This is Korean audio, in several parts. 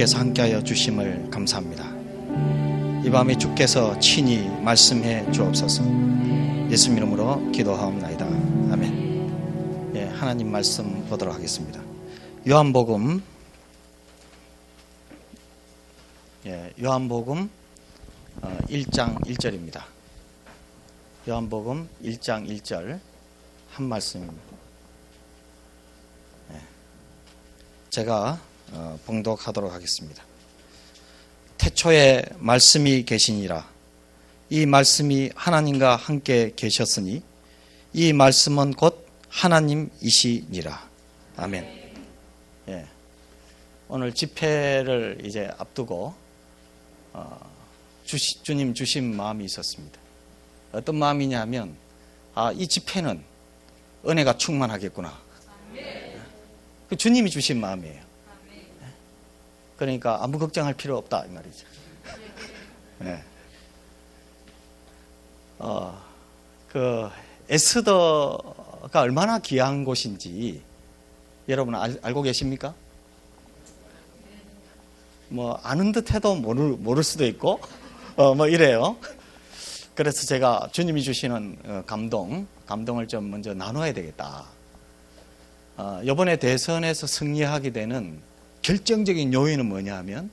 주께서 함께하여 주심을 감사합니다. 이 밤에 주께서 친히 말씀해 주옵소서. 예수 이름으로 기도하옵나이다. 아멘. 예, 하나님 말씀 보도록 하겠습니다. 요한복음 1장 1절입니다. 요한복음 1장 1절 한 말씀입니다. 제가 봉독하도록 하겠습니다. 태초에 말씀이 계시니라. 이 말씀이 하나님과 함께 계셨으니 이 말씀은 곧 하나님이시니라. 아멘. 예. 오늘 집회를 이제 앞두고 주님 주신 마음이 있었습니다. 어떤 마음이냐면 이 집회는 은혜가 충만하겠구나. 그 주님이 주신 마음이에요. 그러니까 아무 걱정할 필요 없다 이 말이죠. 네. 그 에스더가 얼마나 귀한 곳인지 여러분 알고 계십니까? 뭐 아는 듯해도 모를 수도 있고 뭐 이래요. 그래서 제가 주님이 주시는 감동을 좀 먼저 나눠야 되겠다. 이번에 대선에서 승리하게 되는 결정적인 요인은 뭐냐 하면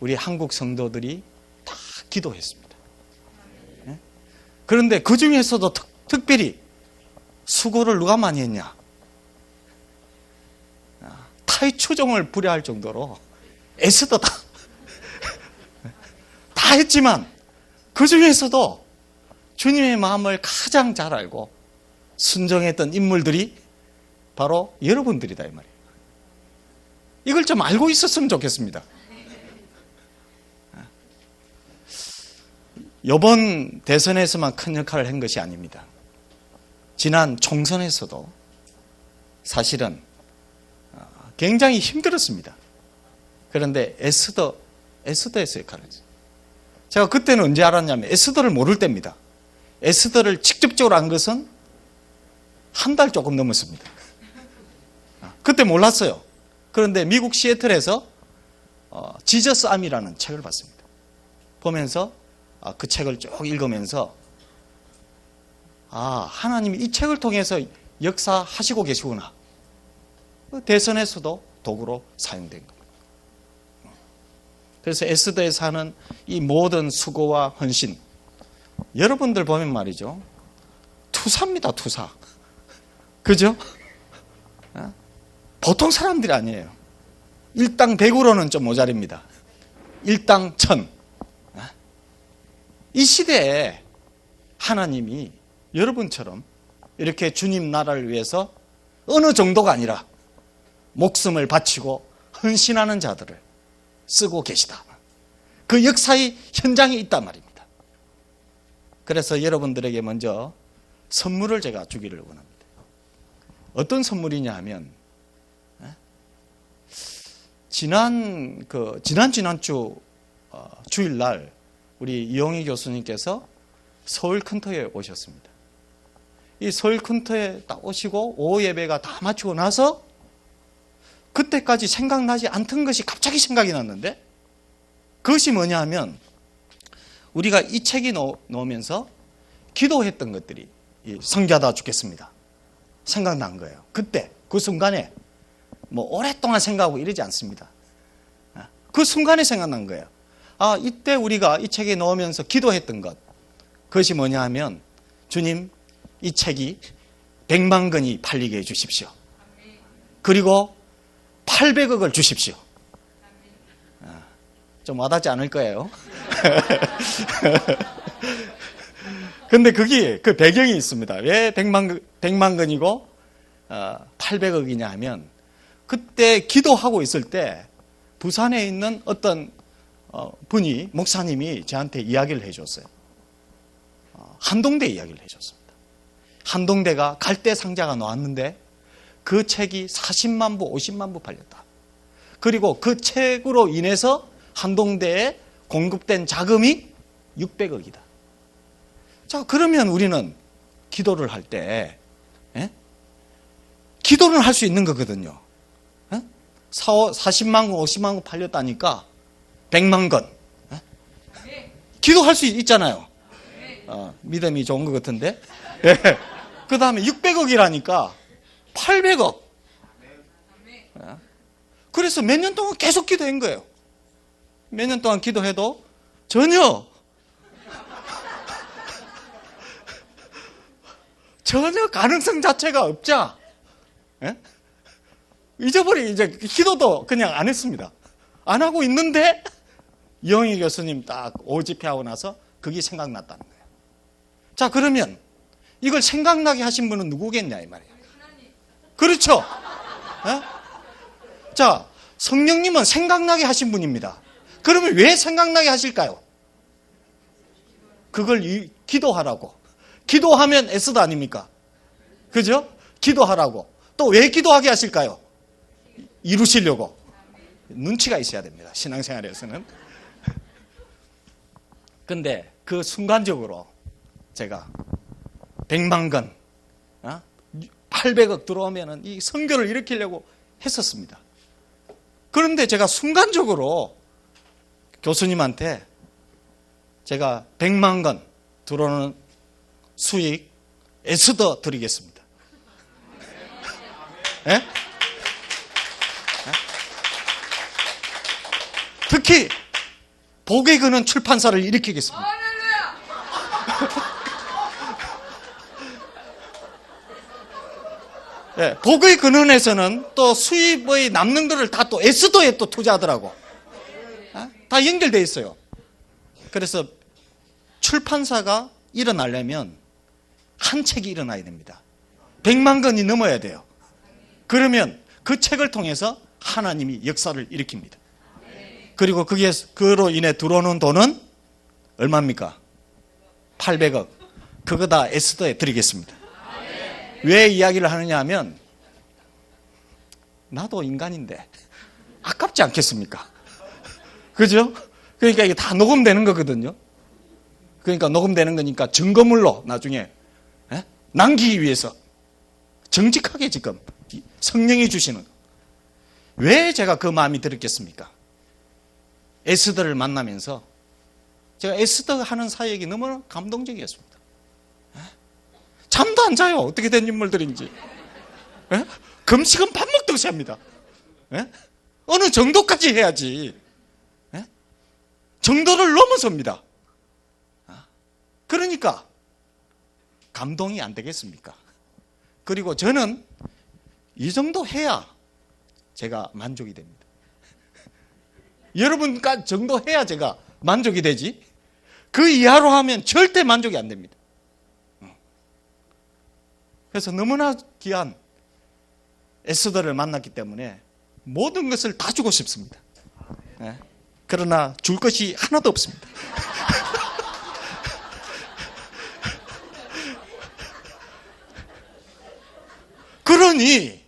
우리 한국 성도들이 다 기도했습니다. 네? 그런데 그 중에서도 특별히 수고를 누가 많이 했냐? 타의추종을 불허할 정도로 애쓰다 다 했지만 그 중에서도 주님의 마음을 가장 잘 알고 순종했던 인물들이 바로 여러분들이다 이 말이에요. 이걸 좀 알고 있었으면 좋겠습니다. 이번 대선에서만 큰 역할을 한 것이 아닙니다. 지난 총선에서도 사실은 굉장히 힘들었습니다. 그런데 에스더에서 역할을 했어요. 제가 그때는 언제 알았냐면 에스더를 모를 때입니다. 에스더를 직접적으로 안 것은 한 달 조금 넘었습니다. 그때 몰랐어요. 그런데 미국 시애틀에서 지저스 암이라는 책을 봤습니다. 보면서 그 책을 쭉 읽으면서 하나님이 이 책을 통해서 역사하시고 계시구나. 대선에서도 도구로 사용된 겁니다. 그래서 에스더에서 하는 이 모든 수고와 헌신, 여러분들 보면 말이죠, 투사입니다. 투사. 그죠? 보통 사람들이 아니에요. 일당 100으로는 좀 모자랍니다. 일당 1000. 이 시대에 하나님이 여러분처럼 이렇게 주님 나라를 위해서 어느 정도가 아니라 목숨을 바치고 헌신하는 자들을 쓰고 계시다. 그 역사의 현장에 있단 말입니다. 그래서 여러분들에게 먼저 선물을 제가 주기를 원합니다. 어떤 선물이냐 하면 지난주 주일날 우리 이용희 교수님께서 서울 큰터에 오셨습니다. 이 서울 큰터에 딱 오시고 오후 예배가 다 마치고 나서 그때까지 생각나지 않던 것이 갑자기 생각이 났는데, 그것이 뭐냐 하면 우리가 이 책이 나오면서 기도했던 것들이 성자다 죽겠습니다 생각난 거예요. 그때 그 순간에 뭐 오랫동안 생각하고 이러지 않습니다. 그 순간에 생각난 거예요. 이때 우리가 이 책에 넣으면서 기도했던 것, 그것이 뭐냐 하면 주님, 이 책이 100만 권이 팔리게 해 주십시오. 그리고 800억을 주십시오. 좀 와닿지 않을 거예요. 근데 그 배경이 있습니다. 왜 100만 권이고 800억이냐 하면, 그때 기도하고 있을 때 부산에 있는 어떤 분이, 목사님이 저한테 이야기를 해줬어요. 한동대 이야기를 해줬습니다. 한동대가 갈대 상자가 나왔는데 그 책이 40만 부, 50만 부 팔렸다. 그리고 그 책으로 인해서 한동대에 공급된 자금이 600억이다. 자, 그러면 우리는 기도를 할 때, 기도는 할 수 있는 거거든요. 40만 건, 50만 건 팔렸다니까 100만 건. 기도할 수 있잖아요. 믿음이 좋은 것 같은데. 예. 그 다음에 600억이라니까 800억. 그래서 몇 년 동안 계속 기도한 거예요. 몇 년 동안 기도해도 전혀 가능성 자체가 없자. 예? 이제 기도도 그냥 안 했습니다. 안 하고 있는데 이영희 교수님 딱 5집회하고 나서 그게 생각났다는 거예요. 자, 그러면 이걸 생각나게 하신 분은 누구겠냐 이 말이에요. 그렇죠? 예? 자, 성령님은 생각나게 하신 분입니다. 그러면 왜 생각나게 하실까요? 그걸 기도하라고. 기도하면 애쓰다 아닙니까? 그죠? 기도하라고. 또 왜 기도하게 하실까요? 이루시려고. 눈치가 있어야 됩니다. 신앙생활에서는. 근데 그 순간적으로 제가 100만 건, 800억 들어오면은 이 선교를 일으키려고 했었습니다. 그런데 제가 순간적으로 교수님한테 제가 100만 건 들어오는 수익 애쓰더 드리겠습니다. 예? 특히 복의 근원 출판사를 일으키겠습니다. 예, 복의 근원에서는 또 수입의 남는 거를 다 또 에스더에 또 투자하더라고. 다 연결되어 있어요. 그래서 출판사가 일어나려면 한 책이 일어나야 됩니다. 100만 건이 넘어야 돼요. 그러면 그 책을 통해서 하나님이 역사를 일으킵니다. 그리고 그로 인해 들어오는 돈은 얼마입니까? 800억. 그거 다 에스더에 드리겠습니다. 왜 이야기를 하느냐 하면 나도 인간인데 아깝지 않겠습니까? 그죠? 그러니까 이게 다 녹음되는 거거든요. 그러니까 녹음되는 거니까 증거물로 나중에 남기기 위해서 정직하게 지금 성령이 주시는. 왜 제가 그 마음이 들었겠습니까? 에스더를 만나면서 제가 에스더 하는 사역이 너무 감동적이었습니다. 잠도 안 자요. 어떻게 된 인물들인지. 금식은 밥 먹듯이 합니다. 어느 정도까지 해야지. 정도를 넘어섭니다. 그러니까 감동이 안 되겠습니까? 그리고 저는 이 정도 해야 제가 만족이 됩니다. 여러분까지 정도 해야 제가 만족이 되지. 그 이하로 하면 절대 만족이 안 됩니다. 그래서 너무나 귀한 에스더를 만났기 때문에 모든 것을 다 주고 싶습니다. 그러나 줄 것이 하나도 없습니다. 그러니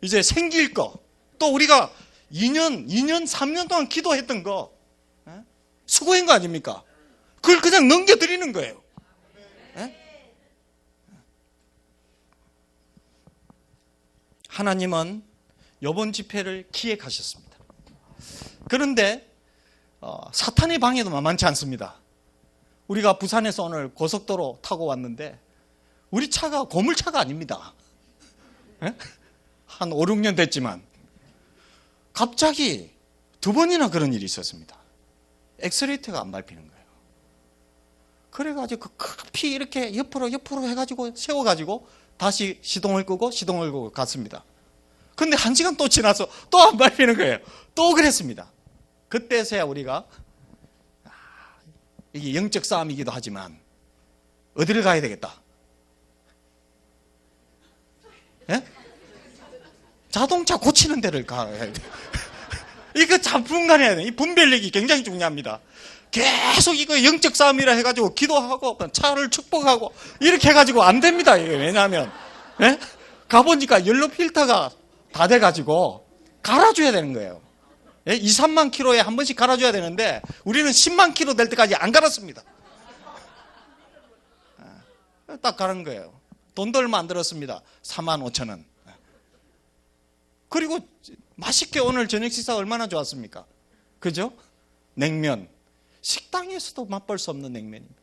이제 생길 거, 또 우리가 2년, 3년 동안 기도했던 거 수고한 거 아닙니까? 그걸 그냥 넘겨드리는 거예요. 하나님은 이번 집회를 기획하셨습니다. 그런데 사탄의 방해도 만만치 않습니다. 우리가 부산에서 오늘 고속도로 타고 왔는데 우리 차가 고물차가 아닙니다. 한 5, 6년 됐지만 갑자기 2번이나 그런 일이 있었습니다. 엑셀레이터가 안 밟히는 거예요. 그래가지고 급히 이렇게 옆으로 해가지고 세워가지고 다시 시동을 끄고 갔습니다. 근데 1시간 또 지나서 또 안 밟히는 거예요. 또 그랬습니다. 그때서야 우리가 이게 영적 싸움이기도 하지만 어디를 가야 되겠다? 자동차 고치는 데를 가야 돼. 이거 잡분간해야 돼. 이 분별력이 굉장히 중요합니다. 계속 이거 영적 싸움이라 해가지고 기도하고 차를 축복하고 이렇게 해가지고 안 됩니다. 이게 왜냐하면 가보니까 연료 필터가 다 돼가지고 갈아줘야 되는 거예요. 2, 3만 킬로에 한 번씩 갈아줘야 되는데 우리는 10만 킬로 될 때까지 안 갈았습니다. 딱 가는 거예요. 돈도 얼마 안 들었습니다. 4만 5천 원. 그리고 맛있게 오늘 저녁 식사 얼마나 좋았습니까? 그죠? 냉면. 식당에서도 맛볼 수 없는 냉면입니다.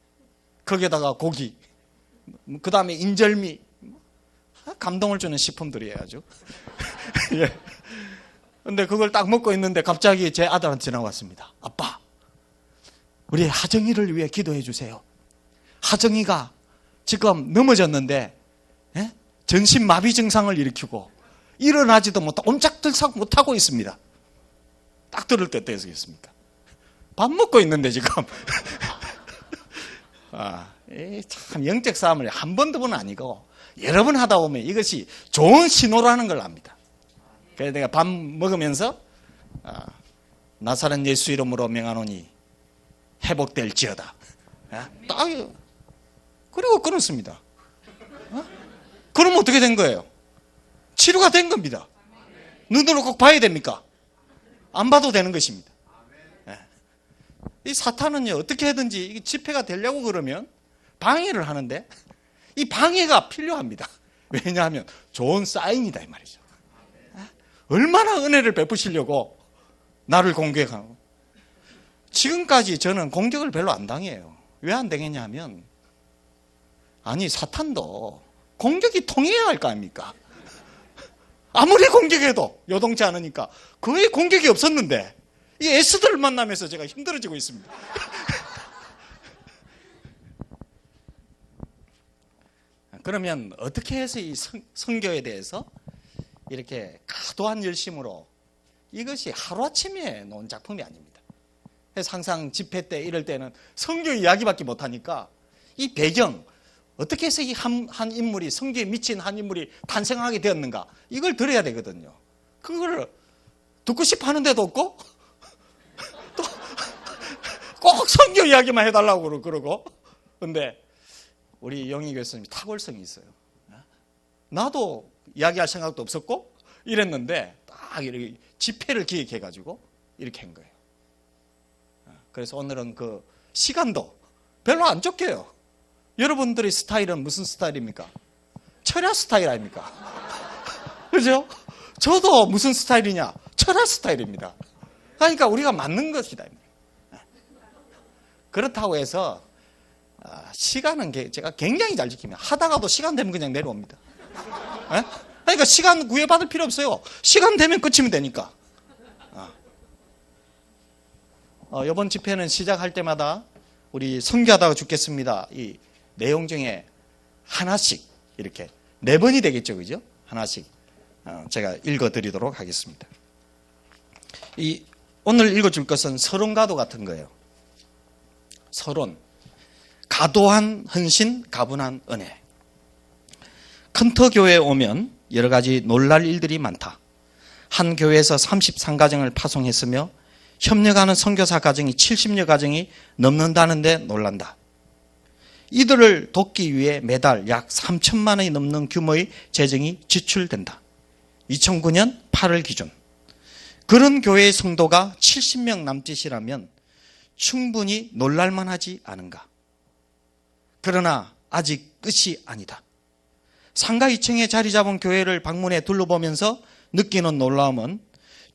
거기에다가 고기, 그 다음에 인절미. 감동을 주는 식품들이에요, 아주. 예. 근데 그걸 딱 먹고 있는데 갑자기 제 아들한테 전화가 왔습니다. 아빠, 우리 하정이를 위해 기도해 주세요. 하정이가 지금 넘어졌는데 전신마비 증상을 일으키고 일어나지도 못하고 옴짝들싹 못하고 있습니다. 딱 들을 때 어떻겠습니까? 밥 먹고 있는데 지금. 참 영적 싸움을 한 번 두 번 아니고 여러 번 하다 보면 이것이 좋은 신호라는 걸 압니다. 그래서 내가 밥 먹으면서 나사렛 예수 이름으로 명하노니 회복될지어다. 딱 그리고 끊었습니다. 그러면 어떻게 된 거예요? 치료가 된 겁니다. 눈으로 꼭 봐야 됩니까? 안 봐도 되는 것입니다. 이 사탄은요, 어떻게 하든지 집회가 되려고 그러면 방해를 하는데 이 방해가 필요합니다. 왜냐하면 좋은 사인이다 이 말이죠. 얼마나 은혜를 베푸시려고 나를 공격하고. 지금까지 저는 공격을 별로 안 당해요. 왜 안 당했냐 하면, 아니 사탄도 공격이 통해야 할 거 아닙니까? 아무리 공격해도 요동치 않으니까. 거의 공격이 없었는데 이 에스더를 만나면서 제가 힘들어지고 있습니다. 그러면 어떻게 해서 이 선교에 대해서 이렇게 과도한 열심으로, 이것이 하루아침에 놓은 작품이 아닙니다. 그래서 항상 집회 때 이럴 때는 선교 이야기밖에 못하니까 이 배경, 어떻게 해서 이 한 인물이, 선교에 미친 한 인물이 탄생하게 되었는가, 이걸 들어야 되거든요. 그걸 듣고 싶어 하는데도 없고 또 꼭 선교 이야기만 해달라고 그러고. 근데 우리 영희 교수님 탁월성이 있어요. 나도 이야기할 생각도 없었고 이랬는데 딱 이렇게 집회를 기획해가지고 이렇게 한 거예요. 그래서 오늘은 그 시간도 별로 안 쫓겨요. 여러분들의 스타일은 무슨 스타일입니까? 철야 스타일 아닙니까? 그죠? 저도 무슨 스타일이냐? 철야 스타일입니다. 그러니까 우리가 맞는 것이다. 그렇다고 해서 시간은 제가 굉장히 잘 지킵니다. 하다가도 시간 되면 그냥 내려옵니다. 그러니까 시간 구애받을 필요 없어요. 시간 되면 끝이면 되니까. 이번 집회는 시작할 때마다 우리 선교하다가 죽겠습니다. 이 내용 중에 하나씩 이렇게 4번이 되겠죠, 그죠? 하나씩 제가 읽어드리도록 하겠습니다. 오늘 읽어줄 것은 서론가도 같은 거예요. 서론. 과도한 헌신, 가분한 은혜. 큰터 교회에 오면 여러 가지 놀랄 일들이 많다. 한 교회에서 33가정을 파송했으며 협력하는 선교사 가정이 70여 가정이 넘는다는데 놀란다. 이들을 돕기 위해 매달 약 3천만 원이 넘는 규모의 재정이 지출된다. 2009년 8월 기준. 그런 교회의 성도가 70명 남짓이라면 충분히 놀랄만하지 않은가. 그러나 아직 끝이 아니다. 상가 2층에 자리 잡은 교회를 방문해 둘러보면서 느끼는 놀라움은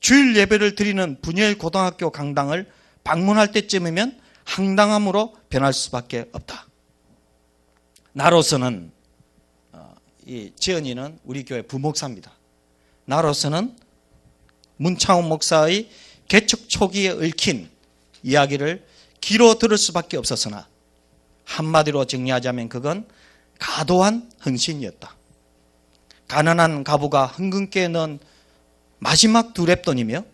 주일 예배를 드리는 분열 고등학교 강당을 방문할 때쯤이면 황당함으로 변할 수밖에 없다. 나로서는 이 지연이는 우리 교회 부목사입니다. 나로서는 문창훈 목사의 개척 초기에 얽힌 이야기를 귀로 들을 수밖에 없었으나 한마디로 정리하자면 그건 과도한 헌신이었다. 가난한 가부가 흥금깨에 넣은 마지막 2랩돈이며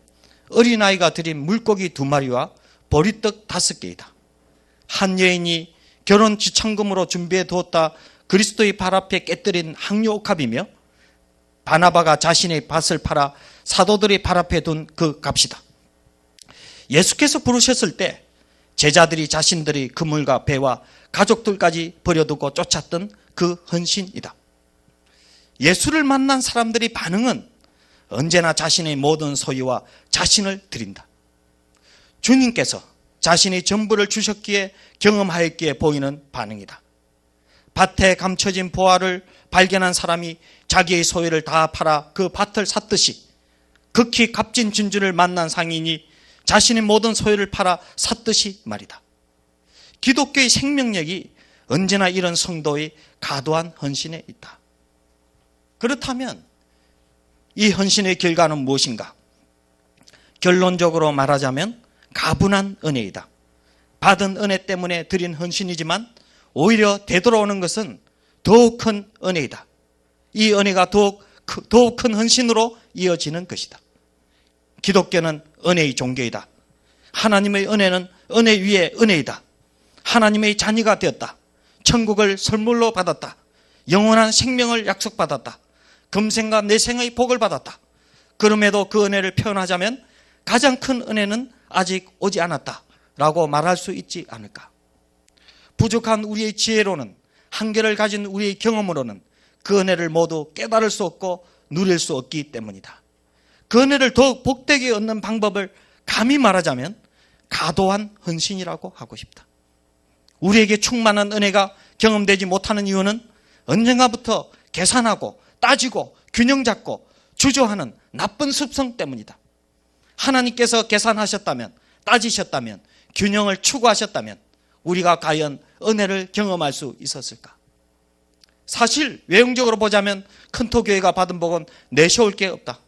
어린아이가 드린 물고기 2마리와 보리떡 5개이다. 한 여인이 결혼 지참금으로 준비해 두었다 그리스도의 발 앞에 깨뜨린 항료옥합이며 바나바가 자신의 밭을 팔아 사도들의 발 앞에 둔 그 값이다. 예수께서 부르셨을 때 제자들이 자신들의 그물과 배와 가족들까지 버려두고 쫓았던 그 헌신이다. 예수를 만난 사람들의 반응은 언제나 자신의 모든 소유와 자신을 드린다. 주님께서 자신의 전부를 주셨기에 경험하였기에 보이는 반응이다. 밭에 감춰진 보화를 발견한 사람이 자기의 소유를 다 팔아 그 밭을 샀듯이 그 극히 값진 진주를 만난 상인이 자신의 모든 소유를 팔아 샀듯이 말이다. 기독교의 생명력이 언제나 이런 성도의 과도한 헌신에 있다. 그렇다면 이 헌신의 결과는 무엇인가? 결론적으로 말하자면 가분한 은혜이다. 받은 은혜 때문에 드린 헌신이지만 오히려 되돌아오는 것은 더욱 큰 은혜이다. 이 은혜가 더욱 큰 헌신으로 이어지는 것이다. 기독교는 은혜의 종교이다. 하나님의 은혜는 은혜 위에 은혜이다. 하나님의 자녀가 되었다. 천국을 선물로 받았다. 영원한 생명을 약속받았다. 금생과 내생의 복을 받았다. 그럼에도 그 은혜를 표현하자면 가장 큰 은혜는 아직 오지 않았다 라고 말할 수 있지 않을까. 부족한 우리의 지혜로는, 한계를 가진 우리의 경험으로는 그 은혜를 모두 깨달을 수 없고 누릴 수 없기 때문이다. 그 은혜를 더욱 복되게 얻는 방법을 감히 말하자면 과도한 헌신이라고 하고 싶다. 우리에게 충만한 은혜가 경험되지 못하는 이유는 언젠가부터 계산하고 따지고 균형 잡고 주저하는 나쁜 습성 때문이다. 하나님께서 계산하셨다면, 따지셨다면, 균형을 추구하셨다면 우리가 과연 은혜를 경험할 수 있었을까? 사실 외형적으로 보자면 큰토교회가 받은 복은 내세울 게 없다.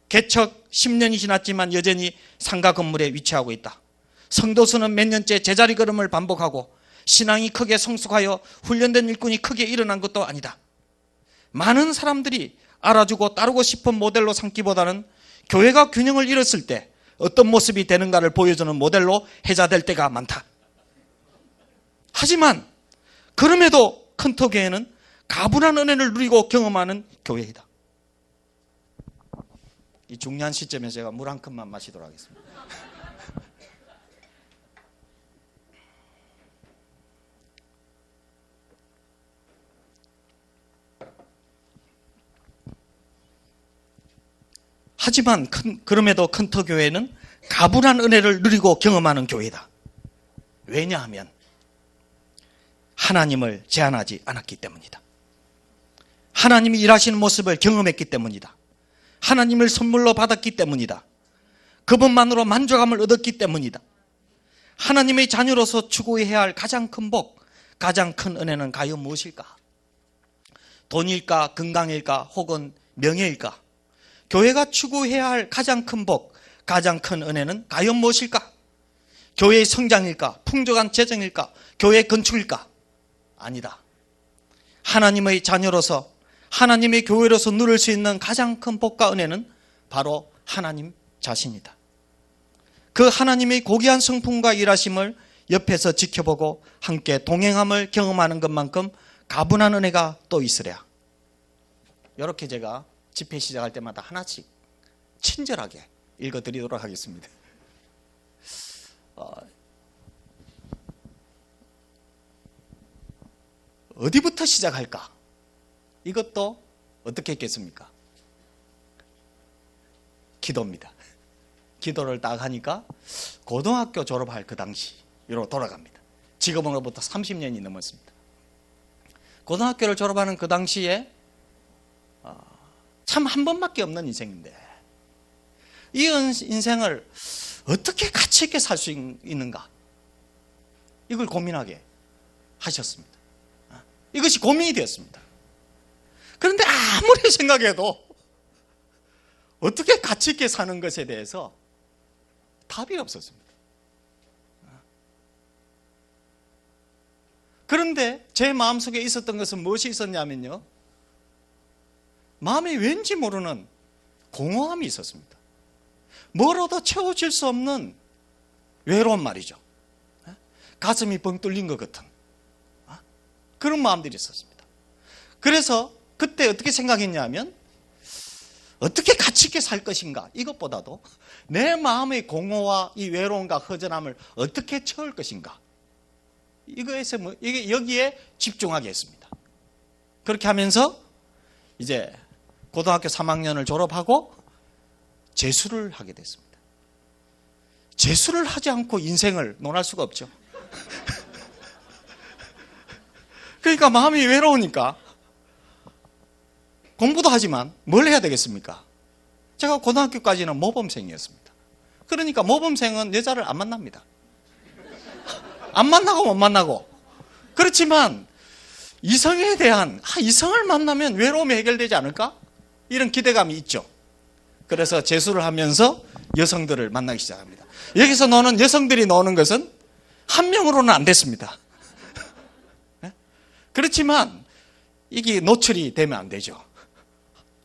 개척 10년이 지났지만 여전히 상가 건물에 위치하고 있다. 성도수는 몇 년째 제자리 걸음을 반복하고 신앙이 크게 성숙하여 훈련된 일꾼이 크게 일어난 것도 아니다. 많은 사람들이 알아주고 따르고 싶은 모델로 삼기보다는 교회가 균형을 잃었을 때 어떤 모습이 되는가를 보여주는 모델로 해자될 때가 많다. 하지만 그럼에도 큰토교회는 가분한 은혜를 누리고 경험하는 교회이다. 이 중요한 시점에 제가 물 한 컵만 마시도록 하겠습니다. 하지만 그럼에도 큰토교회는 가분한 은혜를 누리고 경험하는 교회다. 왜냐하면 하나님을 제한하지 않았기 때문이다. 하나님이 일하시는 모습을 경험했기 때문이다. 하나님을 선물로 받았기 때문이다. 그분만으로 만족감을 얻었기 때문이다. 하나님의 자녀로서 추구해야 할 가장 큰 복, 가장 큰 은혜는 과연 무엇일까? 돈일까? 건강일까? 혹은 명예일까? 교회가 추구해야 할 가장 큰 복, 가장 큰 은혜는 과연 무엇일까? 교회의 성장일까? 풍족한 재정일까? 교회 건축일까? 아니다. 하나님의 자녀로서, 하나님의 교회로서 누릴 수 있는 가장 큰 복과 은혜는 바로 하나님 자신이다. 그 하나님의 고귀한 성품과 일하심을 옆에서 지켜보고 함께 동행함을 경험하는 것만큼 가분한 은혜가 또 있으랴. 이렇게 제가 집회 시작할 때마다 하나씩 친절하게 읽어드리도록 하겠습니다. 어디부터 시작할까? 이것도 어떻게 했겠습니까? 기도입니다. 기도를 딱 하니까 고등학교 졸업할 그 당시로 돌아갑니다. 지금으로부터 30년이 넘었습니다. 고등학교를 졸업하는 그 당시에 참 한 번밖에 없는 인생인데 이 인생을 어떻게 가치 있게 살 수 있는가? 이걸 고민하게 하셨습니다. 이것이 고민이 되었습니다. 그런데 아무리 생각해도 어떻게 가치 있게 사는 것에 대해서 답이 없었습니다. 그런데 제 마음속에 있었던 것은 무엇이 있었냐면요, 마음에 왠지 모르는 공허함이 있었습니다. 뭐로도 채워질 수 없는 외로운 말이죠. 가슴이 뻥 뚫린 것 같은 그런 마음들이 있었습니다. 그래서 그때 어떻게 생각했냐면 어떻게 가치 있게 살 것인가, 이것보다도 내 마음의 공허와 이 외로움과 허전함을 어떻게 채울 것인가, 여기에 집중하게 했습니다. 그렇게 하면서 이제 고등학교 3학년을 졸업하고 재수를 하게 됐습니다. 재수를 하지 않고 인생을 논할 수가 없죠. 그러니까 마음이 외로우니까 공부도 하지만 뭘 해야 되겠습니까? 제가 고등학교까지는 모범생이었습니다. 그러니까 모범생은 여자를 안 만납니다. 안 만나고 못 만나고. 그렇지만 이성에 대한 이성을 만나면 외로움이 해결되지 않을까? 이런 기대감이 있죠. 그래서 재수를 하면서 여성들을 만나기 시작합니다. 여기서 노는 여성들이 노는 것은 한 명으로는 안 됐습니다. 그렇지만 이게 노출이 되면 안 되죠.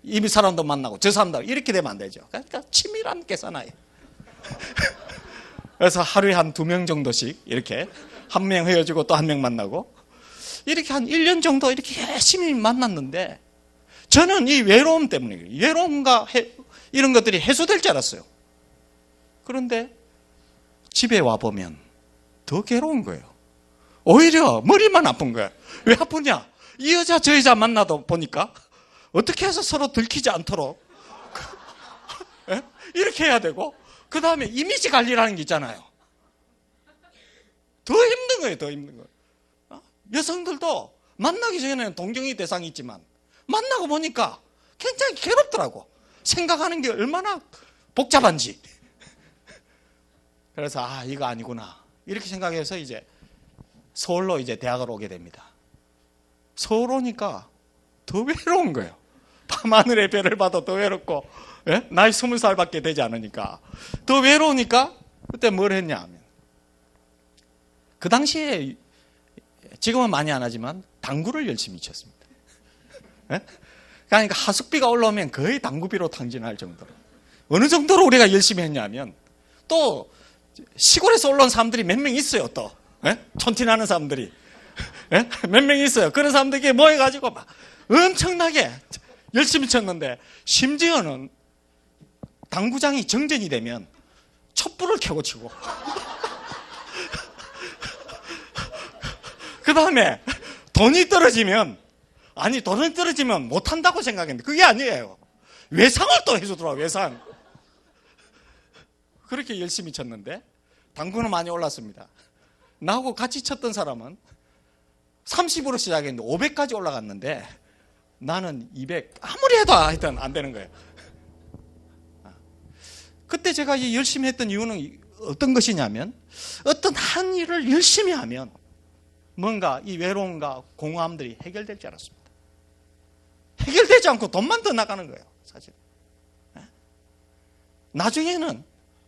이 사람도 만나고 저 사람도 이렇게 되면 안 되죠. 그러니까 치밀한 계산하에. 그래서 하루에 한 2명 정도씩 이렇게 한 명 헤어지고 또 한 명 만나고 이렇게 한 1년 정도 이렇게 열심히 만났는데 저는 이 외로움 때문에 외로움과 이런 것들이 해소될 줄 알았어요. 그런데 집에 와보면 더 괴로운 거예요. 오히려 머리만 아픈 거예요. 왜 아프냐? 이 여자 저 여자 만나도 보니까 어떻게 해서 서로 들키지 않도록 이렇게 해야 되고 그 다음에 이미지 관리라는 게 있잖아요. 더 힘든 거예요. 더 힘든 거예요. 여성들도 만나기 전에는 동경의 대상이 있지만 만나고 보니까 굉장히 괴롭더라고. 생각하는 게 얼마나 복잡한지. 그래서 이거 아니구나 이렇게 생각해서 이제 서울로 이제 대학을 오게 됩니다. 서울 오니까 더 외로운 거예요. 밤하늘의 별을 봐도 더 외롭고 나이 20살밖에 되지 않으니까 더 외로우니까 그때 뭘 했냐 하면 그 당시에 지금은 많이 안 하지만 당구를 열심히 쳤습니다. 그러니까 하숙비가 올라오면 거의 당구비로 탕진할 정도로 어느 정도로 우리가 열심히 했냐면 또 시골에서 올라온 사람들이 몇 명 있어요. 또 촌티나는 사람들이 몇 명 있어요. 그런 사람들이 모여가지고 막 엄청나게 열심히 쳤는데 심지어는 당구장이 정전이 되면 촛불을 켜고 치고 그 다음에 돈이 떨어지면 못한다고 생각했는데 그게 아니에요. 외상을 또 해주더라고요. 외상. 그렇게 열심히 쳤는데 당구는 많이 올랐습니다. 나하고 같이 쳤던 사람은 30으로 시작했는데 500까지 올라갔는데 나는 200 아무리 해도 하여튼 안 되는 거예요. 그때 제가 열심히 했던 이유는 어떤 것이냐면 어떤 한 일을 열심히 하면 뭔가 이 외로움과 공허함들이 해결될 줄 알았습니다. 해결되지 않고 돈만 더 나가는 거예요. 사실. 나중에는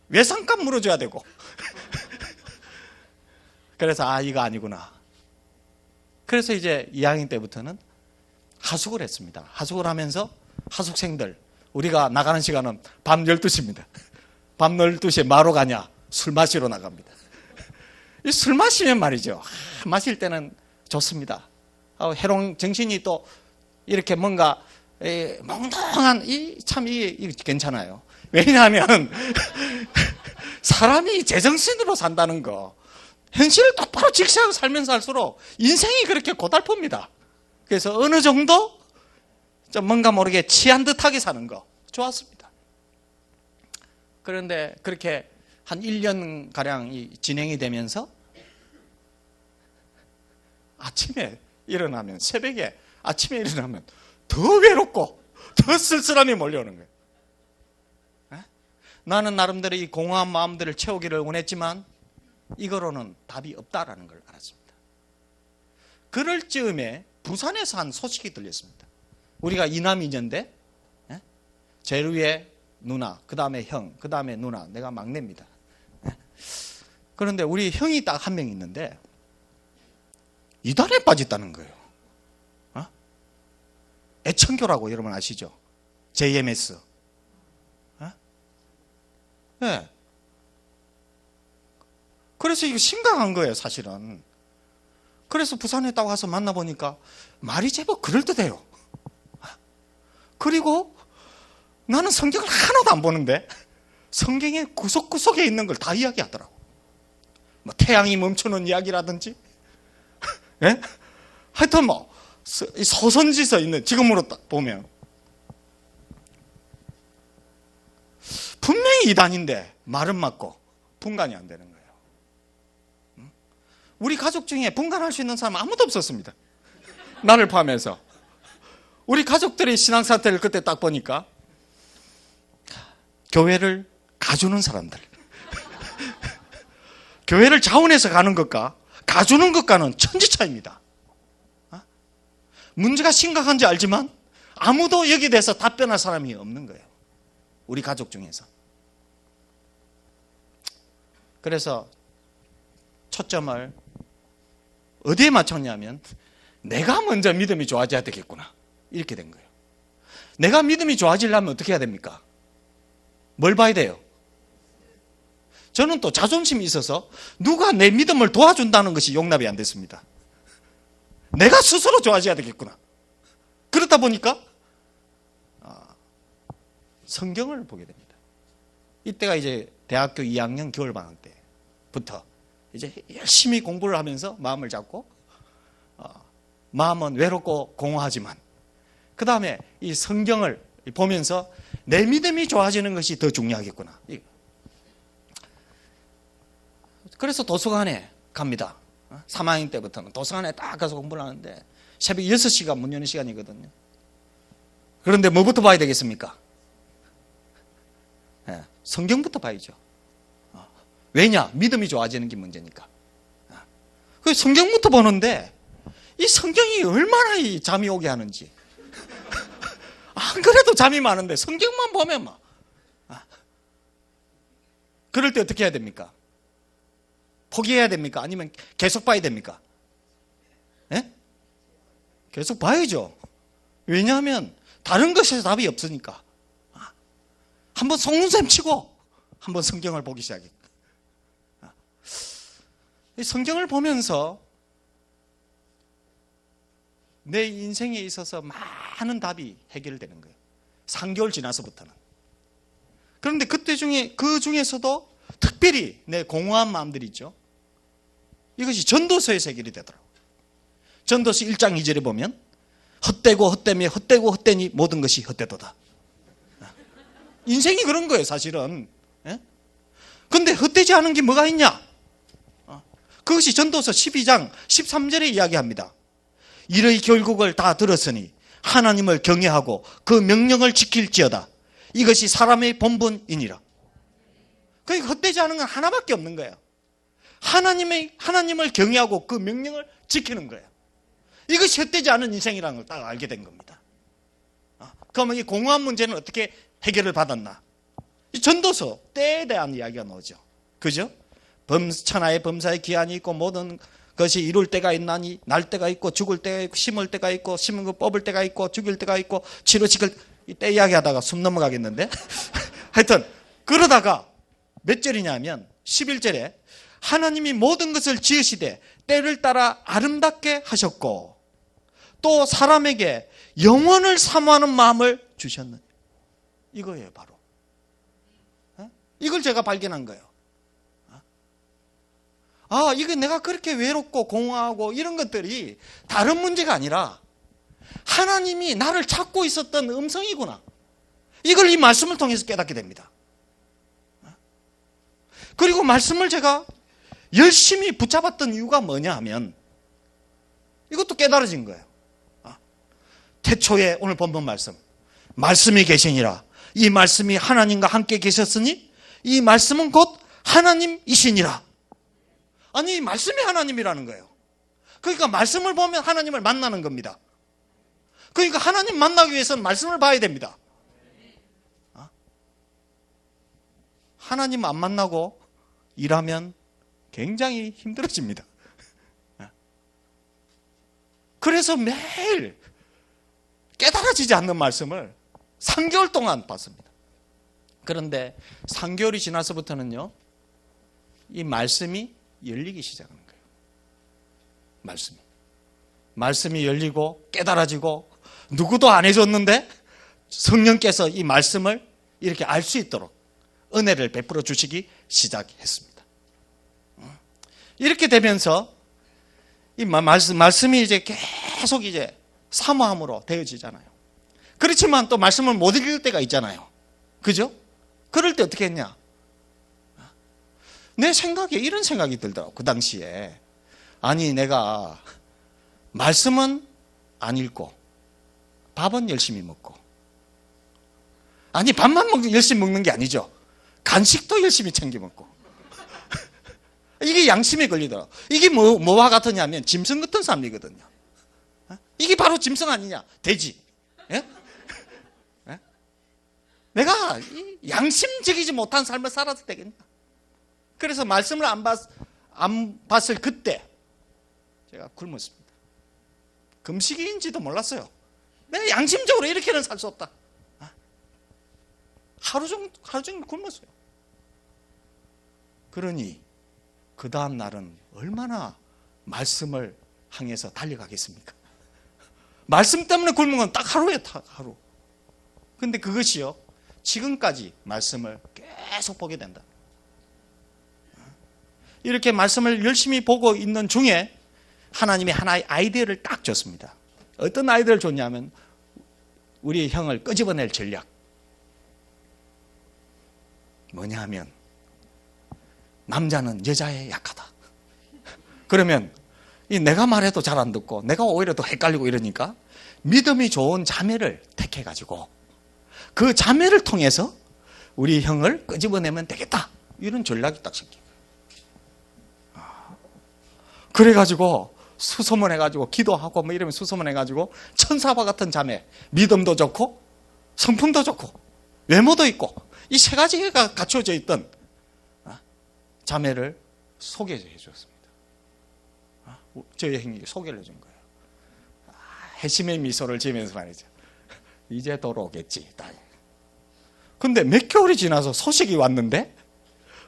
외상값 물어줘야 되고 그래서 이거 아니구나. 그래서 이제 2학년 때부터는 하숙을 했습니다. 하숙을 하면서 하숙생들 우리가 나가는 시간은 밤 12시입니다. 밤 12시에 뭐하러 가냐? 술 마시러 나갑니다. 이 술 마시면 말이죠. 마실 때는 좋습니다. 해롱 정신이 또 이렇게 뭔가 몽롱한 참 괜찮아요. 왜냐하면 사람이 제정신으로 산다는 거 현실을 똑바로 직시하고 살면서 할수록 인생이 그렇게 고달픕니다. 그래서 어느 정도 좀 뭔가 모르게 취한 듯하게 사는 거 좋았습니다. 그런데 그렇게 한 1년가량 진행이 되면서 새벽에 아침에 일어나면 더 외롭고 더 쓸쓸함이 몰려오는 거예요. 나는 나름대로 이 공허한 마음들을 채우기를 원했지만 이거로는 답이 없다라는 걸 알았습니다. 그럴 즈음에 부산에서 한 소식이 들렸습니다. 우리가 이남이녀인데 제일 위에 누나, 그 다음에 형, 그 다음에 누나, 내가 막내입니다. 그런데 우리 형이 딱 한 명 있는데 이단에 빠졌다는 거예요. 애청교라고 여러분 아시죠? JMS. 네. 그래서 이거 심각한 거예요, 사실은. 그래서 부산에 딱 와서 만나보니까 말이 제법 그럴듯해요. 그리고 나는 성경을 하나도 안 보는데 성경의 구석구석에 있는 걸 다 이야기하더라고. 뭐 태양이 멈추는 이야기라든지, 예? 하여튼 서선지서 있는, 지금으로 딱 보면 분명히 이단인데 말은 맞고 분간이 안 되는 거예요. 우리 가족 중에 분간할 수 있는 사람은 아무도 없었습니다. 나를 포함해서. 우리 가족들의 신앙 상태를 그때 딱 보니까 교회를 가주는 사람들. 교회를 자원해서 가는 것과 가주는 것과는 천지 차이입니다. 문제가 심각한지 알지만 아무도 여기에 대해서 답변할 사람이 없는 거예요. 우리 가족 중에서. 그래서 초점을 어디에 맞췄냐면 내가 먼저 믿음이 좋아져야 되겠구나. 이렇게 된 거예요. 내가 믿음이 좋아지려면 어떻게 해야 됩니까? 뭘 봐야 돼요? 저는 또 자존심이 있어서 누가 내 믿음을 도와준다는 것이 용납이 안 됐습니다. 내가 스스로 좋아져야 되겠구나. 그렇다 보니까 성경을 보게 됩니다. 이때가 이제 대학교 2학년 겨울방학 때부터 이제 열심히 공부를 하면서 마음을 잡고 마음은 외롭고 공허하지만 그 다음에 이 성경을 보면서 내 믿음이 좋아지는 것이 더 중요하겠구나. 그래서 도서관에 갑니다. 3학년 때부터는 도서관에 딱 가서 공부를 하는데 새벽 6시가 문 여는 시간이거든요. 그런데 뭐부터 봐야 되겠습니까? 성경부터 봐야죠. 왜냐? 믿음이 좋아지는 게 문제니까. 그 성경부터 보는데 이 성경이 얼마나 잠이 오게 하는지. 안 그래도 잠이 많은데 성경만 보면 막. 그럴 때 어떻게 해야 됩니까? 포기해야 됩니까? 아니면 계속 봐야 됩니까? 예? 계속 봐야죠. 왜냐하면 다른 것에서 답이 없으니까. 한번 속눈썹 치고 한번 성경을 보기 시작해요. 성경을 보면서 내 인생에 있어서 많은 답이 해결되는 거예요. 3개월 지나서부터는. 그런데 그 중에서도 특별히 내 공허한 마음들이 있죠. 이것이 전도서에서 해결이 되더라고요. 전도서 1장 2절에 보면 헛되고 헛되며 헛되고 헛되니 모든 것이 헛되도다. 인생이 그런 거예요, 사실은. 그런데 헛되지 않은 게 뭐가 있냐? 그것이 전도서 12장 13절에 이야기합니다. 이의 결국을 다 들었으니 하나님을 경외하고 그 명령을 지킬지어다. 이것이 사람의 본분이니라. 그러니까 헛되지 않은 건 하나밖에 없는 거예요. 하나님을 경외하고 그 명령을 지키는 거예요. 이것이 헛되지 않은 인생이라는 걸 딱 알게 된 겁니다. 그러면 이 공허한 문제는 어떻게 해결을 받았나? 이 전도서 때에 대한 이야기가 나오죠. 그죠? 천하의 범사의 기한이 있고 모든 것이 이룰 때가 있나니 날 때가 있고 죽을 때가 있고 심을 때가 있고 심은 거 뽑을 때가 있고 죽일 때가 있고 치러지길 이때 이야기하다가 숨 넘어가겠는데 하여튼 그러다가 몇 절이냐면 11절에 하나님이 모든 것을 지으시되 때를 따라 아름답게 하셨고 또 사람에게 영원을 사모하는 마음을 주셨느니 이거예요 바로. 이걸 제가 발견한 거예요. 이게 내가 그렇게 외롭고 공허하고 이런 것들이 다른 문제가 아니라 하나님이 나를 찾고 있었던 음성이구나. 이걸 이 말씀을 통해서 깨닫게 됩니다. 그리고 말씀을 제가 열심히 붙잡았던 이유가 뭐냐 하면 이것도 깨달아진 거예요. 태초에 오늘 본문 말씀이 계시니라. 이 말씀이 하나님과 함께 계셨으니 이 말씀은 곧 하나님이시니라. 아니, 말씀이 하나님이라는 거예요. 그러니까 말씀을 보면 하나님을 만나는 겁니다. 그러니까 하나님 만나기 위해서는 말씀을 봐야 됩니다. 하나님 안 만나고 일하면 굉장히 힘들어집니다. 그래서 매일 깨달아지지 않는 말씀을 3개월 동안 봤습니다. 그런데 3개월이 지나서부터는요, 이 말씀이 열리기 시작하는 거예요. 말씀이 열리고 깨달아지고 누구도 안 해줬는데 성령께서 이 말씀을 이렇게 알 수 있도록 은혜를 베풀어 주시기 시작했습니다. 이렇게 되면서 이 말씀이 이제 계속 이제 사모함으로 되어지잖아요. 그렇지만 또 말씀을 못 읽을 때가 있잖아요. 그죠? 그럴 때 어떻게 했냐? 내 생각에 이런 생각이 들더라고. 그 당시에 아니 내가 말씀은 안 읽고 밥은 열심히 먹고 아니, 밥만 열심히 먹는 게 아니죠. 간식도 열심히 챙겨 먹고. 이게 양심에 걸리더라고. 이게 뭐와 같으냐면 짐승 같은 삶이거든요. 이게 바로 짐승 아니냐? 돼지. 예? 예? 내가 양심적이지 못한 삶을 살아도 되겠나? 그래서 말씀을 안 봤을 그때 제가 굶었습니다. 금식인지도 몰랐어요. 내가 양심적으로 이렇게는 살 수 없다. 하루 종일 굶었어요. 그러니 그 다음 날은 얼마나 말씀을 향해서 달려가겠습니까? 말씀 때문에 굶은 건 딱 하루에 하루. 근데 그것이요, 지금까지 말씀을 계속 보게 된다. 이렇게 말씀을 열심히 보고 있는 중에 하나님이 하나의 아이디어를 딱 줬습니다. 어떤 아이디어를 줬냐면 우리 형을 끄집어낼 전략. 뭐냐 하면 남자는 여자에 약하다. 그러면 내가 말해도 잘 안 듣고 내가 오히려 더 헷갈리고 이러니까 믿음이 좋은 자매를 택해가지고 그 자매를 통해서 우리 형을 끄집어내면 되겠다. 이런 전략이 딱 생긴 거예요. 그래가지고 수소문해가지고 기도하고 뭐 이러면 수소문해가지고 천사와 같은 자매, 믿음도 좋고 성품도 좋고 외모도 있고 이 세 가지가 갖춰져 있던 자매를 소개해 주었습니다. 저희 형이 소개를 해준 거예요. 회심의 미소를 지으면서 말이죠. 이제 돌아오겠지. 근데 몇 개월이 지나서 소식이 왔는데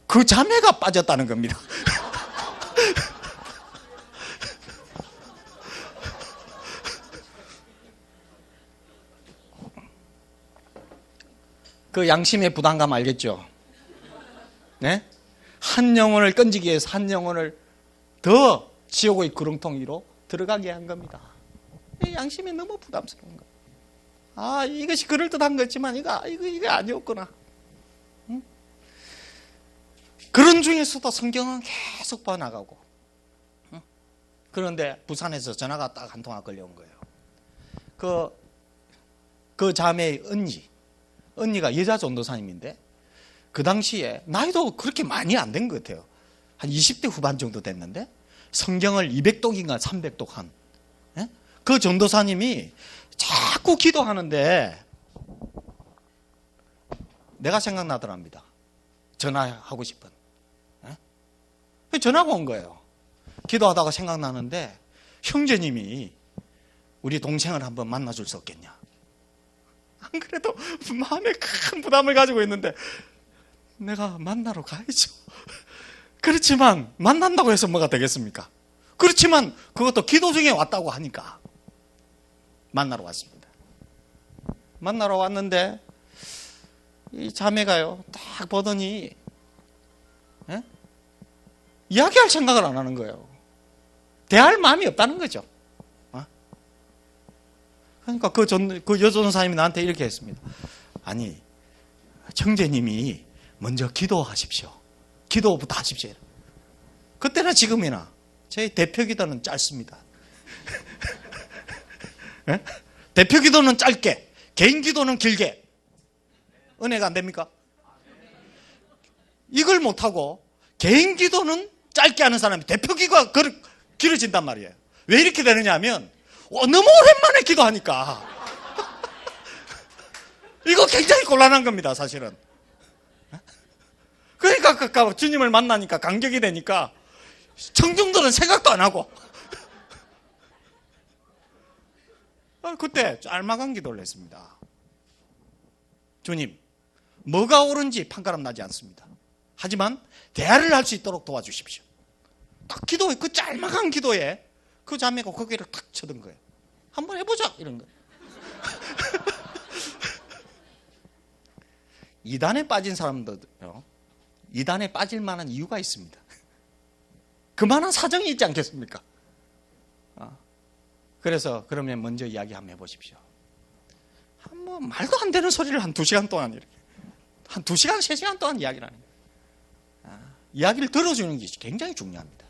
그 자매가 빠졌다는 겁니다. 그 양심의 부담감 알겠죠? 네? 한 영혼을 건지기 위해서 한 영혼을 더 지옥의 구렁텅 위로 들어가게 한 겁니다. 양심이 너무 부담스러운 거예요. 이것이 그럴듯한 거지만 이거 아니었구나. 응? 그런 중에서도 성경은 계속 봐나가고. 응? 그런데 부산에서 전화가 딱 한 통화 걸려온 거예요. 그 자매의 언니가 여자 전도사님인데 그 당시에 나이도 그렇게 많이 안 된 것 같아요. 한 20대 후반 정도 됐는데 성경을 200독인가 300독 한 그 전도사님이 자꾸 기도하는데 내가 생각나더랍니다. 전화하고 싶은. 전화가 온 거예요. 기도하다가 생각나는데 형제님이 우리 동생을 한번 만나줄 수 없겠냐. 안 그래도 마음에 큰 부담을 가지고 있는데 내가 만나러 가야죠. 그렇지만 만난다고 해서 뭐가 되겠습니까? 그렇지만 그것도 기도 중에 왔다고 하니까 만나러 왔습니다. 만나러 왔는데 이 자매가요 딱 보더니 이야기할 생각을 안 하는 거예요. 대할 마음이 없다는 거죠. 그러니까 그 여전사님이 나한테 이렇게 했습니다. 아니, 형제님이 먼저 기도하십시오. 기도부터 하십시오. 그때나 지금이나 제 대표 기도는 짧습니다. 대표 기도는 짧게, 개인 기도는 길게. 은혜가 안 됩니까? 이걸 못하고 개인 기도는 짧게 하는 사람이 대표 기도가 길어진단 말이에요. 왜 이렇게 되느냐 하면 너무 오랜만에 기도하니까 이거 굉장히 곤란한 겁니다, 사실은. 그러니까 주님을 만나니까 감격이 되니까 청중들은 생각도 안 하고 그때 짤막한 기도를 했습니다. 주님, 뭐가 옳은지 판가름 나지 않습니다. 하지만 대화를 할 수 있도록 도와주십시오. 딱 기도에, 그 짤막한 기도에 그 자매가 고개를 탁 쳐든 거예요. 한번 해보자 이런 거예요. 이단에 빠진 사람들요, 이단에 빠질 만한 이유가 있습니다. 그만한 사정이 있지 않겠습니까? 그래서 그러면 먼저 이야기 한번 해보십시오. 뭐 말도 안 되는 소리를 한 2시간 동안 이렇게 한 2시간, 3시간 동안 이야기를 하는 거예요. 이야기를 들어주는 게 굉장히 중요합니다.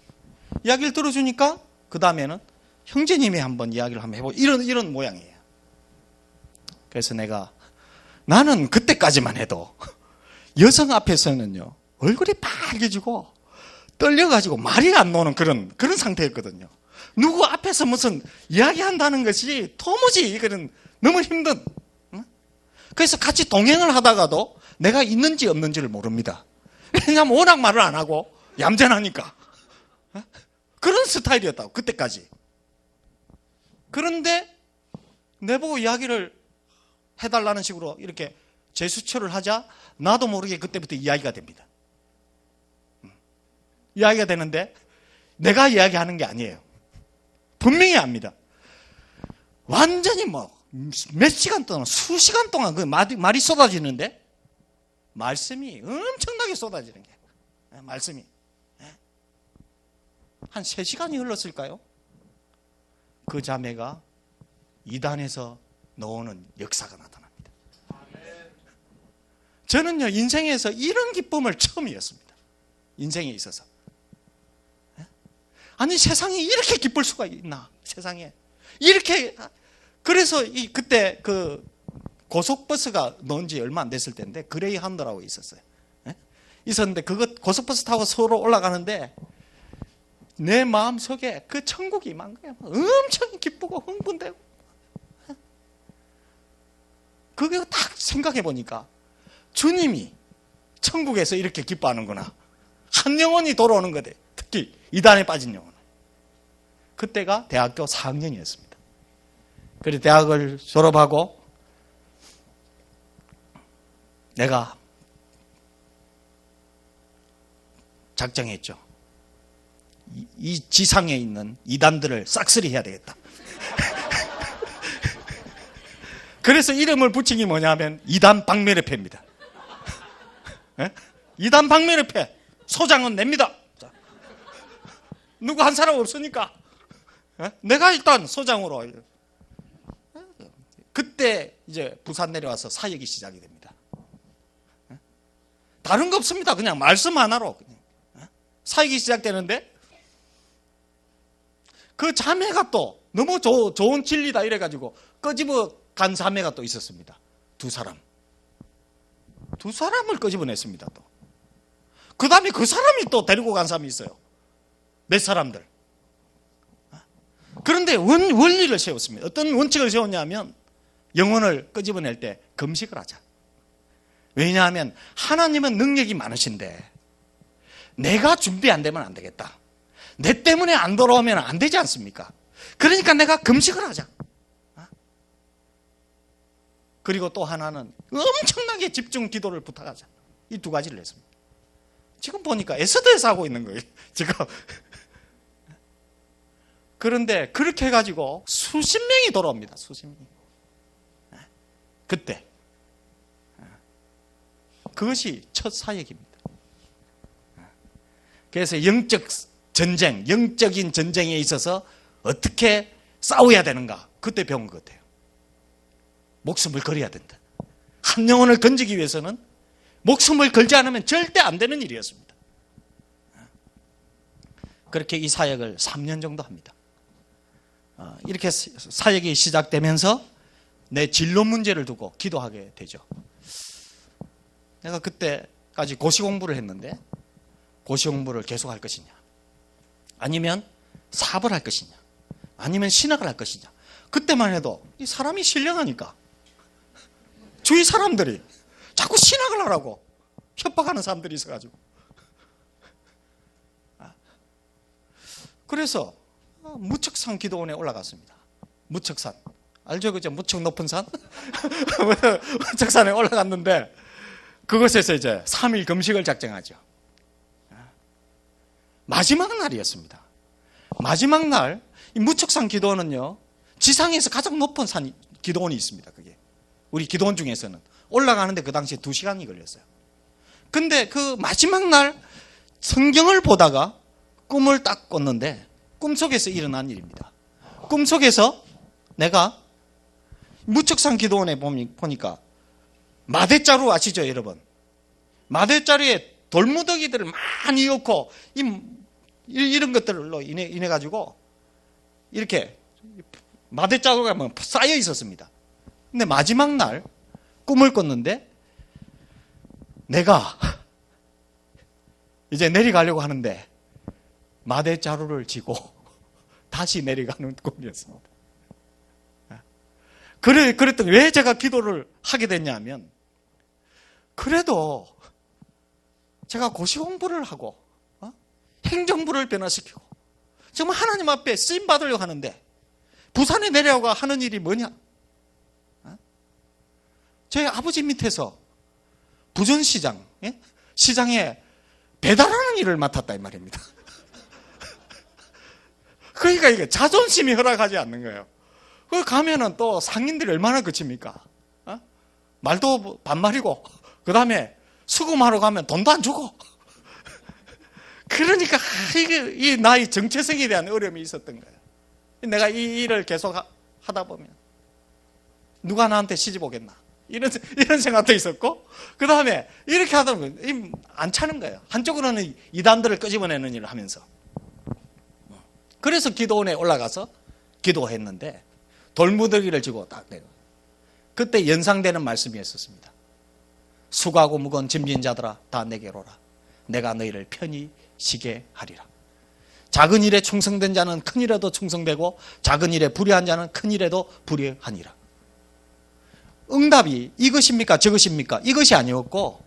이야기를 들어주니까 그 다음에는 형제님이 한번 이야기를 한번 해보고 이런 모양이에요. 그래서 내가 나는 그때까지만 해도 여성 앞에서는요, 얼굴이 빨개지고 떨려가지고 말이 안 나오는 그런 상태였거든요. 누구 앞에서 무슨 이야기한다는 것이 도무지 너무 힘든. 그래서 같이 동행을 하다가도 내가 있는지 없는지를 모릅니다. 왜냐하면 워낙 말을 안 하고 얌전하니까. 그런 스타일이었다고, 그때까지. 그런데 내보고 이야기를 해달라는 식으로 이렇게 제스처를 하자 나도 모르게 그때부터 이야기가 됩니다. 이야기가 되는데 내가 이야기하는 게 아니에요. 분명히 압니다. 완전히 몇 시간 동안, 수시간 동안 그 말이 쏟아지는데 말씀이 엄청나게 쏟아지는 게 말씀이 한 3시간이 흘렀을까요? 그 자매가 이단에서 나오는 역사가 나타납니다. 저는요, 인생에서 이런 기쁨을 처음이었습니다. 인생에 있어서. 아니, 세상에 이렇게 기쁠 수가 있나? 세상에. 이렇게. 그래서 그때 그 고속버스가 나온 지 얼마 안 됐을 때인데, 그레이하운드라고 있었어요. 있었는데, 고속버스 타고 서울로 올라가는데, 내 마음속에 그 천국이 임한 거예요. 엄청 기쁘고 흥분되고. 그게 딱 생각해 보니까 주님이 천국에서 이렇게 기뻐하는구나. 한 영혼이 돌아오는 거대. 특히 이단에 빠진 영혼. 그때가 대학교 4학년이었습니다. 그래서 대학을 졸업하고 내가 작정했죠. 이 지상에 있는 이단들을 싹쓸이 해야 되겠다. 그래서 이름을 붙인 게 뭐냐면 이단 박멸의패입니다. 이단 박멸의패. 소장은 냅니다. 자, 누구 한 사람 없으니까 내가 일단 소장으로. 그때 이제 부산 내려와서 사역이 시작이 됩니다. 다른 거 없습니다. 그냥 말씀 하나로 그냥 사역이 시작되는데, 그 자매가 또 너무 좋은 진리다 이래가지고 끄집어 간 자매가 또 있었습니다. 두 사람을 끄집어냈습니다. 또 그 다음에 그 사람이 또 데리고 간 사람이 있어요. 몇 사람들. 그런데 원리를 세웠습니다. 어떤 원칙을 세웠냐면, 영혼을 끄집어낼 때 금식을 하자. 왜냐하면 하나님은 능력이 많으신데 내가 준비 안 되면 안 되겠다. 내 때문에 안 돌아오면 안 되지 않습니까? 그러니까 내가 금식을 하자. 그리고 또 하나는 엄청나게 집중 기도를 부탁하자. 이 두 가지를 했습니다. 지금 보니까 에스더에서 하고 있는 거예요. 지금. 그런데 그렇게 해가지고 수십 명이 돌아옵니다. 수십 명이. 그때. 그것이 첫 사역입니다. 그래서 영적 전쟁, 영적인 전쟁에 있어서 어떻게 싸워야 되는가, 그때 배운 것 같아요. 목숨을 걸어야 된다. 한 영혼을 건지기 위해서는 목숨을 걸지 않으면 절대 안 되는 일이었습니다. 그렇게 이 사역을 3년 정도 합니다. 이렇게 사역이 시작되면서 내 진로 문제를 두고 기도하게 되죠. 내가 그때까지 고시 공부를 했는데 고시 공부를 계속 할 것이냐, 아니면 사업을 할 것이냐, 아니면 신학을 할 것이냐. 그때만 해도 이 사람이 신령하니까 주위 사람들이 자꾸 신학을 하라고 협박하는 사람들이 있어가지고, 그래서 무척산 기도원에 올라갔습니다. 무척산 알죠? 그죠? 무척 높은 산? 무척산에 올라갔는데 그곳에서 이제 3일 금식을 작정하죠. 마지막 날이었습니다. 마지막 날, 이 무척산 기도원은요, 지상에서 가장 높은 산 기도원이 있습니다. 그게 우리 기도원 중에서는 올라가는데 그 당시에 2시간이 걸렸어요. 근데 그 마지막 날 성경을 보다가 꿈을 딱 꿨는데, 꿈속에서 일어난 일입니다. 꿈속에서 내가 무척산 기도원에 보니까 마대자루 아시죠, 여러분? 마대자루에 돌무더기들을 많이 넣고 이런 것들로 인해 가지고 이렇게 마대자루가 쌓여 있었습니다. 근데 마지막 날 꿈을 꿨는데 내가 이제 내려가려고 하는데 마대자루를 쥐고 다시 내려가는 꿈이었습니다. 그랬더니 왜 제가 기도를 하게 됐냐면, 그래도 제가 고시 공부를 하고 행정부를 변화시키고 정말 하나님 앞에 쓰임 받으려고 하는데 부산에 내려가 하는 일이 뭐냐? 저희 아버지 밑에서 부전시장, 시장에 배달하는 일을 맡았다 이 말입니다. 그러니까 이게 자존심이 허락하지 않는 거예요. 그 가면은 또 상인들이 얼마나 거칩니까? 말도 반말이고, 그 다음에 수금하러 가면 돈도 안 주고. 그러니까 이게 이 나의 정체성에 대한 어려움이 있었던 거예요. 내가 이 일을 계속 하다 보면 누가 나한테 시집 오겠나? 이런 생각도 있었고, 그 다음에 이렇게 하다 보면 안 차는 거예요. 한쪽으로는 이단들을 끄집어내는 일을 하면서. 그래서 기도원에 올라가서 기도했는데 돌무더기를 쥐고 딱 내려. 그때 연상되는 말씀이 있었습니다. 수고하고 무거운 짐진 자들아 다 내게로 오라. 내가 너희를 편히 쉬게 하리라. 작은 일에 충성된 자는 큰 일에도 충성되고 작은 일에 불의한 자는 큰 일에도 불의하니라. 응답이 이것입니까 저것입니까? 이것이 아니었고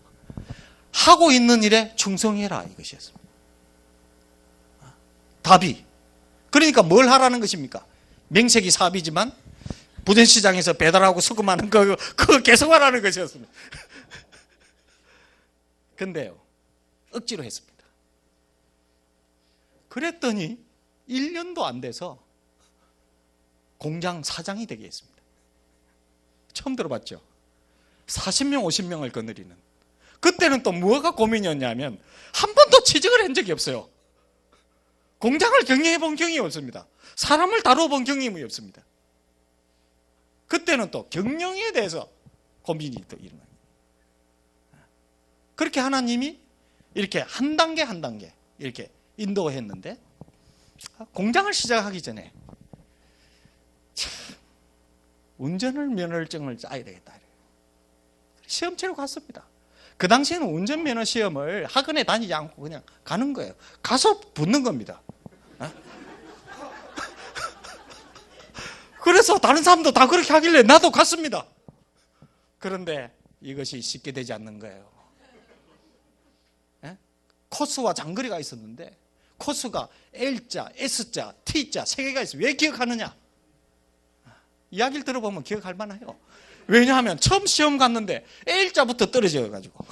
하고 있는 일에 충성해라 이것이었습니다. 답이. 그러니까 뭘 하라는 것입니까? 명색이 사업이지만 부전시장에서 배달하고 수금하는 그거 계속 하라는 것이었습니다. 근데요, 억지로 했습니다. 그랬더니 1년도 안 돼서 공장 사장이 되게 했습니다. 처음 들어봤죠? 40명, 50명을 거느리는. 그때는 또 뭐가 고민이었냐면 한 번도 취직을 한 적이 없어요. 공장을 경영해 본 경험이 없습니다. 사람을 다루어 본 경험이 없습니다. 그때는 또 경영에 대해서 고민이 또 일어나요. 그렇게 하나님이 이렇게 한 단계 한 단계 이렇게 인도했는데, 공장을 시작하기 전에 참 운전을 면허증을 따야 되겠다. 시험 치러 갔습니다. 그 당시에는 운전면허 시험을 학원에 다니지 않고 그냥 가는 거예요. 가서 붙는 겁니다. 그래서 다른 사람도 다 그렇게 하길래 나도 갔습니다. 그런데 이것이 쉽게 되지 않는 거예요. 코스와 장거리가 있었는데 코스가 L자, S자, T자 3개가 있어요. 왜 기억하느냐? 이야기를 들어보면 기억할 만해요. 왜냐하면 처음 시험 갔는데 L자부터 떨어져가지고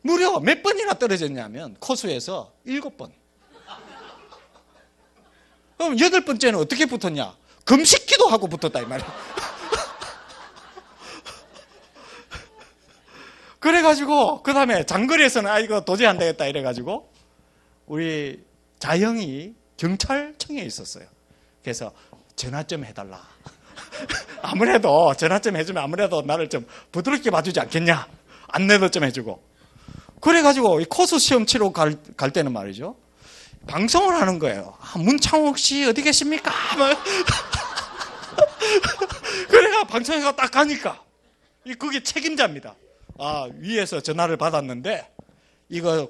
무려 몇 번이나 떨어졌냐면 코스에서 7번. 그럼 8번째는 어떻게 붙었냐? 금식기도 하고 붙었다 이 말이에요. 그래가지고 그 다음에 장거리에서는 이거 도저히 안 되겠다 이래가지고 우리 자영이 경찰청에 있었어요. 그래서 전화 좀 해달라. 아무래도 전화 좀 해주면 아무래도 나를 좀 부드럽게 봐주지 않겠냐. 안내도 좀 해주고. 그래가지고 이 코스 시험 치러 갈 때는 말이죠, 방송을 하는 거예요. 문창욱 씨 어디 계십니까? 그래가 방송에 딱 가니까 그게 책임자입니다. 위에서 전화를 받았는데 이거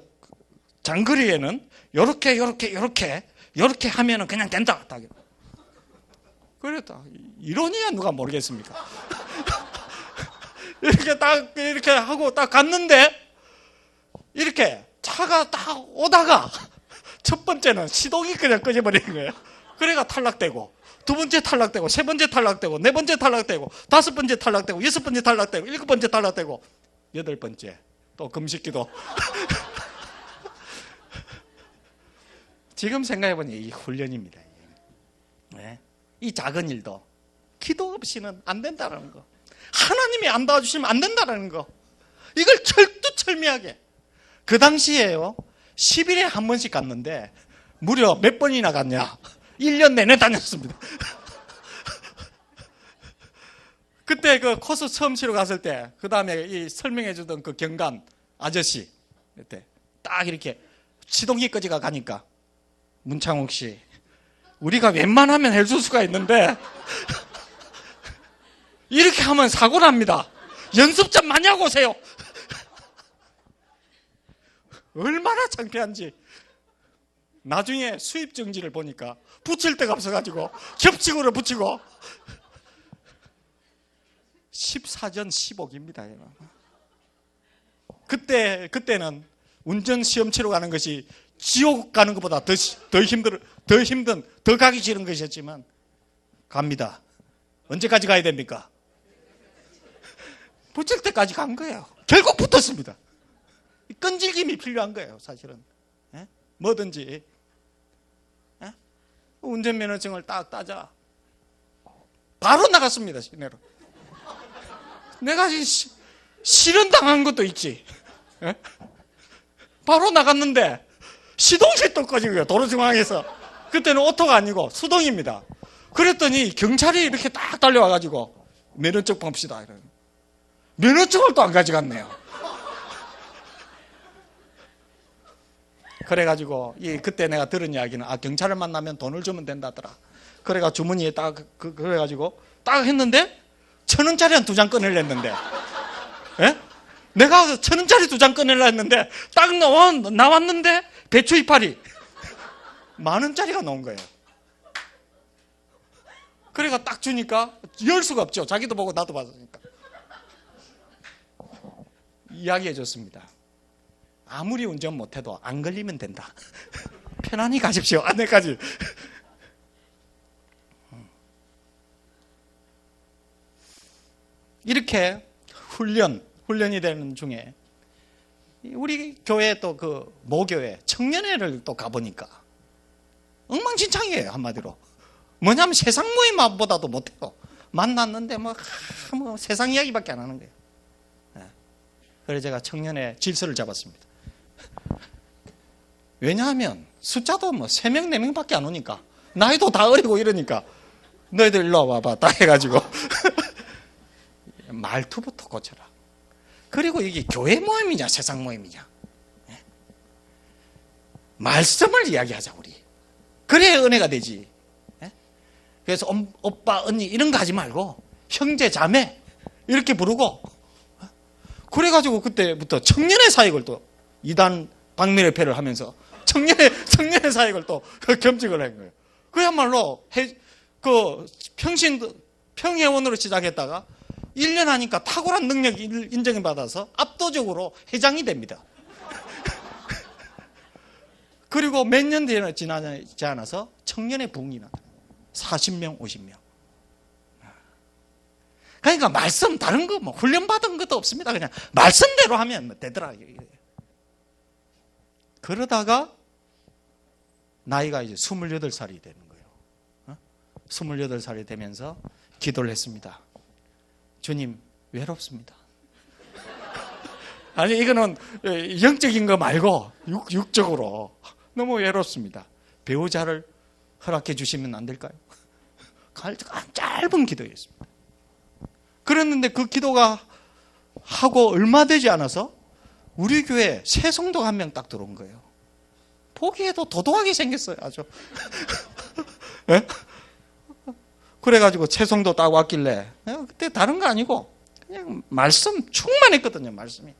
장거리에는 요렇게 하면은 그냥 된다. 그랬다. 이론이야 누가 모르겠습니까? 이렇게 하고 딱 갔는데 이렇게 차가 딱 오다가 첫 번째는 시동이 그냥 꺼져버리는 거예요. 그래가 탈락되고, 두 번째 탈락되고, 세 번째 탈락되고, 네 번째 탈락되고, 다섯 번째 탈락되고, 여섯 번째 탈락되고, 일곱 번째 탈락되고, 여덟 번째 또 금식기도. 지금 생각해보니 이 훈련입니다. 네. 이 작은 일도 기도 없이는 안 된다는 거, 하나님이 안 도와주시면 안 된다는 거, 이걸 철두철미하게. 그 당시에요 10일에 한 번씩 갔는데 무려 몇 번이나 갔냐? 1년 내내 다녔습니다. 그때 그 코스 처음 치러 갔을 때, 그 다음에 이 설명해 주던 그 경관 아저씨, 그때 딱 이렇게 시동기까지가 가니까, 문창욱 씨, 우리가 웬만하면 해줄 수가 있는데 이렇게 하면 사고 납니다. 연습 좀 많이 하고 오세요. 얼마나 창피한지. 나중에 수입 정지를 보니까 붙일 데가 없어가지고 겹치고로 붙이고 14전 15기입니다. 그때는 운전 시험 치러 가는 것이 지옥 가는 것보다 더 힘든, 더 가기 싫은 것이었지만 갑니다. 언제까지 가야 됩니까? 붙일 때까지 간 거예요. 결국 붙었습니다. 끈질김이 필요한 거예요, 사실은. 예? 뭐든지. 예? 운전면허증을 딱 따자. 바로 나갔습니다, 시내로. 내가 실현당한 것도 있지. 예? 바로 나갔는데 시동이 또 꺼진 거예요, 도로 중앙에서. 그때는 오토가 아니고 수동입니다. 그랬더니 경찰이 이렇게 딱 달려와가지고 면허증 봅시다. 이러는. 면허증을 또 안 가져갔네요. 그래가지고 그때 내가 들은 이야기는 경찰을 만나면 돈을 주면 된다더라. 그래가 주머니에 딱 그래가지고 딱 했는데 1,000원짜리 한 2장 꺼내려했는데, 예? 내가 1,000원짜리 2장 꺼내려 했는데 딱 나왔는데 배추 이파리 10,000원짜리가 나온 거예요. 그래가 딱 주니까 열 수가 없죠. 자기도 보고 나도 봤으니까. 이야기해 줬습니다. 아무리 운전 못해도 안 걸리면 된다. 편안히 가십시오. 안내까지. 이렇게 훈련이 되는 중에 우리 교회 또 그 모교회 청년회를 또 가보니까 엉망진창이에요, 한마디로. 뭐냐면 세상 모임보다도 못해요. 만났는데 뭐 세상 이야기밖에 안 하는 거예요. 그래서 제가 청년회 질서를 잡았습니다. 왜냐하면 숫자도 뭐 3명, 4명밖에 안 오니까, 나이도 다 어리고 이러니까 너희들 일로 와봐 딱 해가지고 말투부터 고쳐라. 그리고 이게 교회 모임이냐 세상 모임이냐, 말씀을 이야기하자 우리. 그래야 은혜가 되지. 그래서 오빠 언니 이런 거 하지 말고 형제 자매 이렇게 부르고, 그래가지고 그때부터 청년의 사역을 또 이단 박멸회를 하면서 청년의 사역을 또 겸직을 한 거예요. 그야말로 평회원으로 시작했다가 1년 하니까 탁월한 능력이 인정받아서 압도적으로 회장이 됩니다. 그리고 몇 년 지나지 않아서 청년의 부흥이 나타나요. 40명, 50명. 그러니까 말씀 다른 거 뭐 훈련받은 것도 없습니다. 그냥 말씀대로 하면 되더라. 그러다가 나이가 이제 28살이 되는 거예요. 28살이 되면서 기도를 했습니다. 주님, 외롭습니다. 아니, 이거는 영적인 거 말고 육적으로 너무 외롭습니다. 배우자를 허락해 주시면 안 될까요? 짧은 기도였습니다. 그랬는데 그 기도가 하고 얼마 되지 않아서 우리 교회에 새 성도가 한 명 딱 들어온 거예요. 보기에도 도도하게 생겼어요, 아주. 네? 그래가지고 새 성도 딱 왔길래, 그때 다른 거 아니고 그냥 말씀 충만했거든요, 말씀이.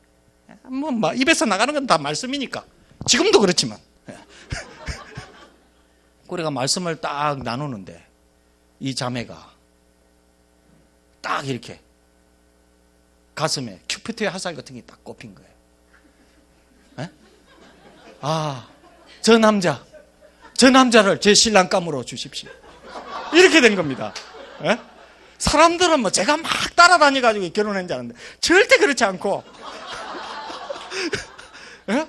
뭐 입에서 나가는 건 다 말씀이니까. 지금도 그렇지만. 그래가 말씀을 딱 나누는데 이 자매가 딱 이렇게 가슴에 큐피트의 화살 같은 게 딱 꼽힌 거예요. 에? 저 남자를 제 신랑감으로 주십시오. 이렇게 된 겁니다. 에? 사람들은 뭐 제가 막 따라다녀가지고 결혼한 줄 아는데 절대 그렇지 않고 에?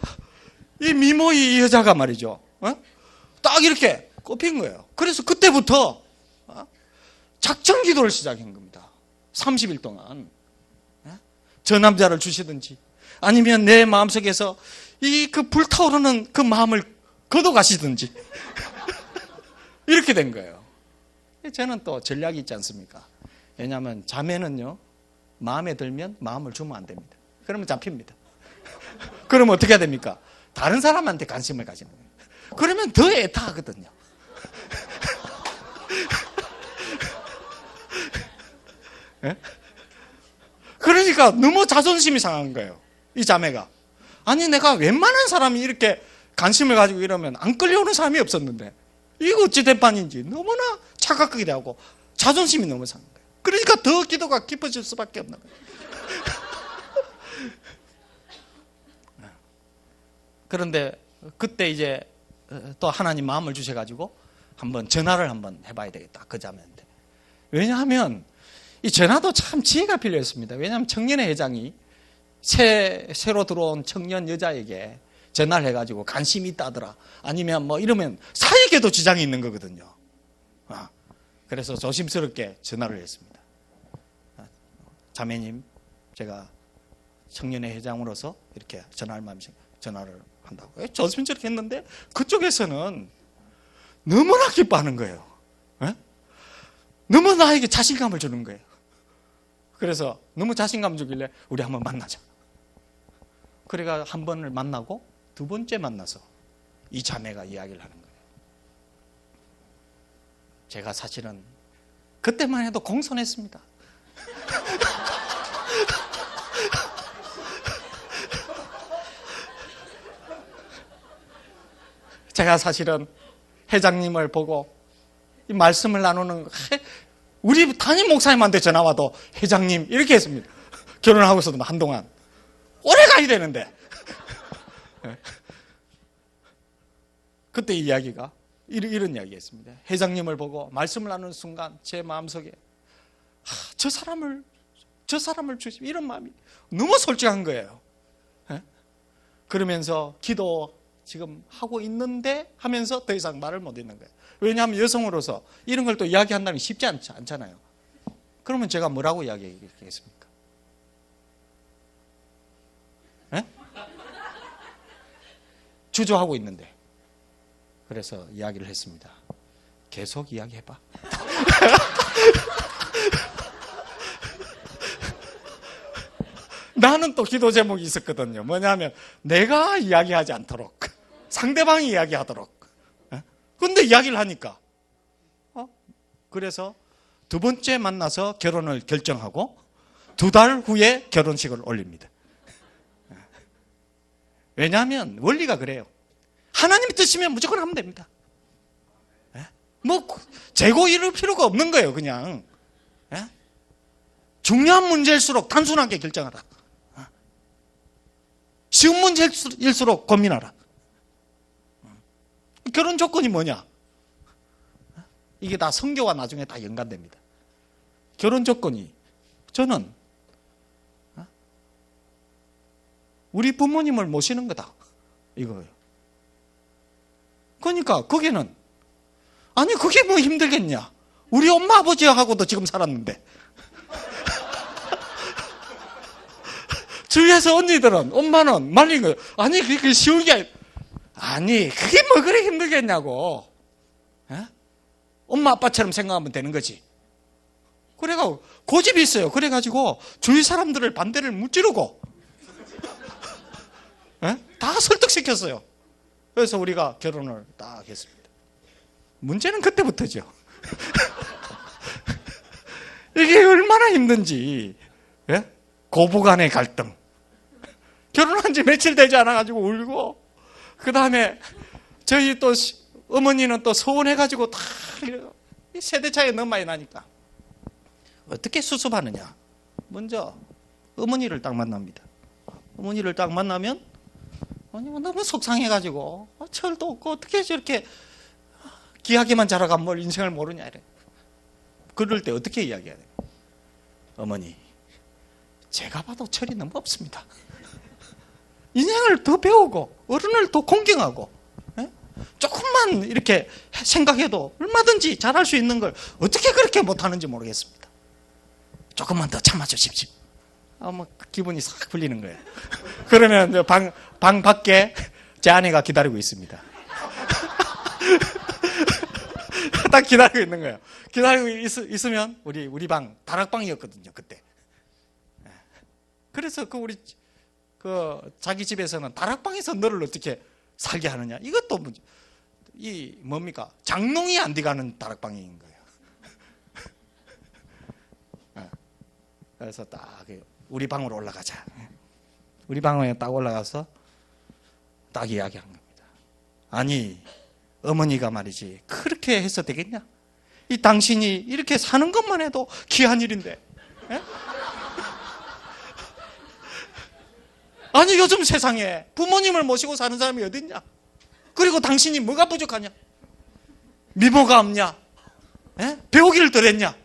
이 미모의 이 여자가 말이죠. 딱 이렇게 꼽힌 거예요. 그래서 그때부터 작정 기도를 시작한 겁니다. 30일 동안. 저 남자를 주시든지 아니면 내 마음속에서 그 불타오르는 그 마음을 걷어가시든지 이렇게 된 거예요. 저는 또 전략이 있지 않습니까? 왜냐하면 자매는요, 마음에 들면 마음을 주면 안 됩니다. 그러면 잡힙니다. 그러면 어떻게 해야 됩니까? 다른 사람한테 관심을 가지는 거예요. 그러면 더 애타하거든요. 예? 그러니까 너무 자존심이 상한 거예요. 이 자매가. 아니 내가 웬만한 사람이 이렇게 관심을 가지고 이러면 안 끌려오는 사람이 없었는데 이거 어찌 된 판인지 너무나 착각하게 되고 자존심이 너무 상한 거예요. 그러니까 더 기도가 깊어질 수밖에 없는 거예요. 그런데 그때 이제 또 하나님 마음을 주셔가지고 한번 전화를 한번 해봐야 되겠다. 그 자매한테. 왜냐하면 이 전화도 참 지혜가 필요했습니다. 왜냐하면 청년회 회장이 새로 들어온 청년 여자에게 전화를 해가지고 관심이 있다더라. 아니면 뭐 이러면 사익에도 지장이 있는 거거든요. 그래서 조심스럽게 전화를 했습니다. 자매님, 제가 청년회 회장으로서 이렇게 전화를 한다고. 조심스럽게 했는데 그쪽에서는 너무나 기뻐하는 거예요. 너무 나에게 자신감을 주는 거예요. 그래서 너무 자신감 주길래 우리 한번 만나자. 그래가 한 번을 만나고 두 번째 만나서 이 자매가 이야기를 하는 거예요. 제가 사실은 그때만 해도 공손했습니다. 제가 사실은 회장님을 보고 이 말씀을 나누는 우리 담임 목사님한테 전화 와도 회장님 이렇게 했습니다. 결혼하고서도 한동안 오래 가야 되는데 그때 이야기가 이런 이야기였습니다. 회장님을 보고 말씀을 나누는 순간 제 마음속에 저 사람을 주시면 이런 마음이 너무 솔직한 거예요. 그러면서 기도 지금 하고 있는데 하면서 더 이상 말을 못 잇는 거예요. 왜냐하면 여성으로서 이런 걸 또 이야기한다는 게 쉽지 않잖아요. 그러면 제가 뭐라고 이야기하겠습니까? 주저하고 있는데. 그래서 이야기를 했습니다. 계속 이야기해봐. 나는 또 기도 제목이 있었거든요. 뭐냐면 내가 이야기하지 않도록 상대방이 이야기하도록. 근데 이야기를 하니까 그래서 두 번째 만나서 결혼을 결정하고 2달 후에 결혼식을 올립니다. 왜냐하면 원리가 그래요. 하나님이 뜻이면 무조건 하면 됩니다. 뭐 재고 이럴 필요가 없는 거예요. 그냥 중요한 문제일수록 단순하게 결정하라. 쉬운 문제일수록 고민하라. 결혼 조건이 뭐냐? 이게 다 성교와 나중에 다 연관됩니다. 결혼 조건이 저는 우리 부모님을 모시는 거다. 이거예요. 그러니까 거기는 아니 그게 뭐 힘들겠냐? 우리 엄마 아버지하고도 지금 살았는데 주위에서 언니들은 엄마는 말린 거예요. 아니 그게 쉬운 게 아니 그게 뭐 그래 힘들겠냐고. 엄마 아빠처럼 생각하면 되는 거지. 그래가 고집이 있어요. 그래가지고 주위 사람들을 반대를 무찌르고 다 설득시켰어요. 그래서 우리가 결혼을 딱 했습니다. 문제는 그때부터죠. 이게 얼마나 힘든지. 고부간의 갈등. 결혼한 지 며칠 되지 않아가지고 울고, 그 다음에 저희 또 어머니는 또 서운해가지고 다 세대 차이가 너무 많이 나니까 어떻게 수습하느냐. 먼저 어머니를 딱 만납니다. 어머니를 딱 만나면 너무 속상해가지고 철도 없고 어떻게 저렇게 귀하게만 자라가 뭘 인생을 모르냐 이래. 그럴 때 어떻게 이야기해야 돼요? 어머니, 제가 봐도 철이 너무 없습니다. 인생을 더 배우고 어른을 더 존경하고 조금만 이렇게 생각해도 얼마든지 잘할 수 있는 걸 어떻게 그렇게 못하는지 모르겠습니다. 조금만 더 참아주십시오. 뭐 기분이 싹 풀리는 거예요. 그러면 방 밖에 제 아내가 기다리고 있습니다. 딱 기다리고 있는 거예요. 기다리고 있으면 우리 방 다락방이었거든요 그때. 그래서 자기 집에서는 다락방에서 너를 어떻게 살게 하느냐. 이것도 뭡니까? 장롱이 안 들어가는 다락방인 거예요. 그래서 딱 우리 방으로 올라가자. 우리 방에 딱 올라가서 딱 이야기한 겁니다. 아니, 어머니가 말이지 그렇게 해서 되겠냐? 이 당신이 이렇게 사는 것만 해도 귀한 일인데. 에? 아니, 요즘 세상에 부모님을 모시고 사는 사람이 어딨냐? 그리고 당신이 뭐가 부족하냐? 미모가 없냐? 에? 배우기를 덜 했냐?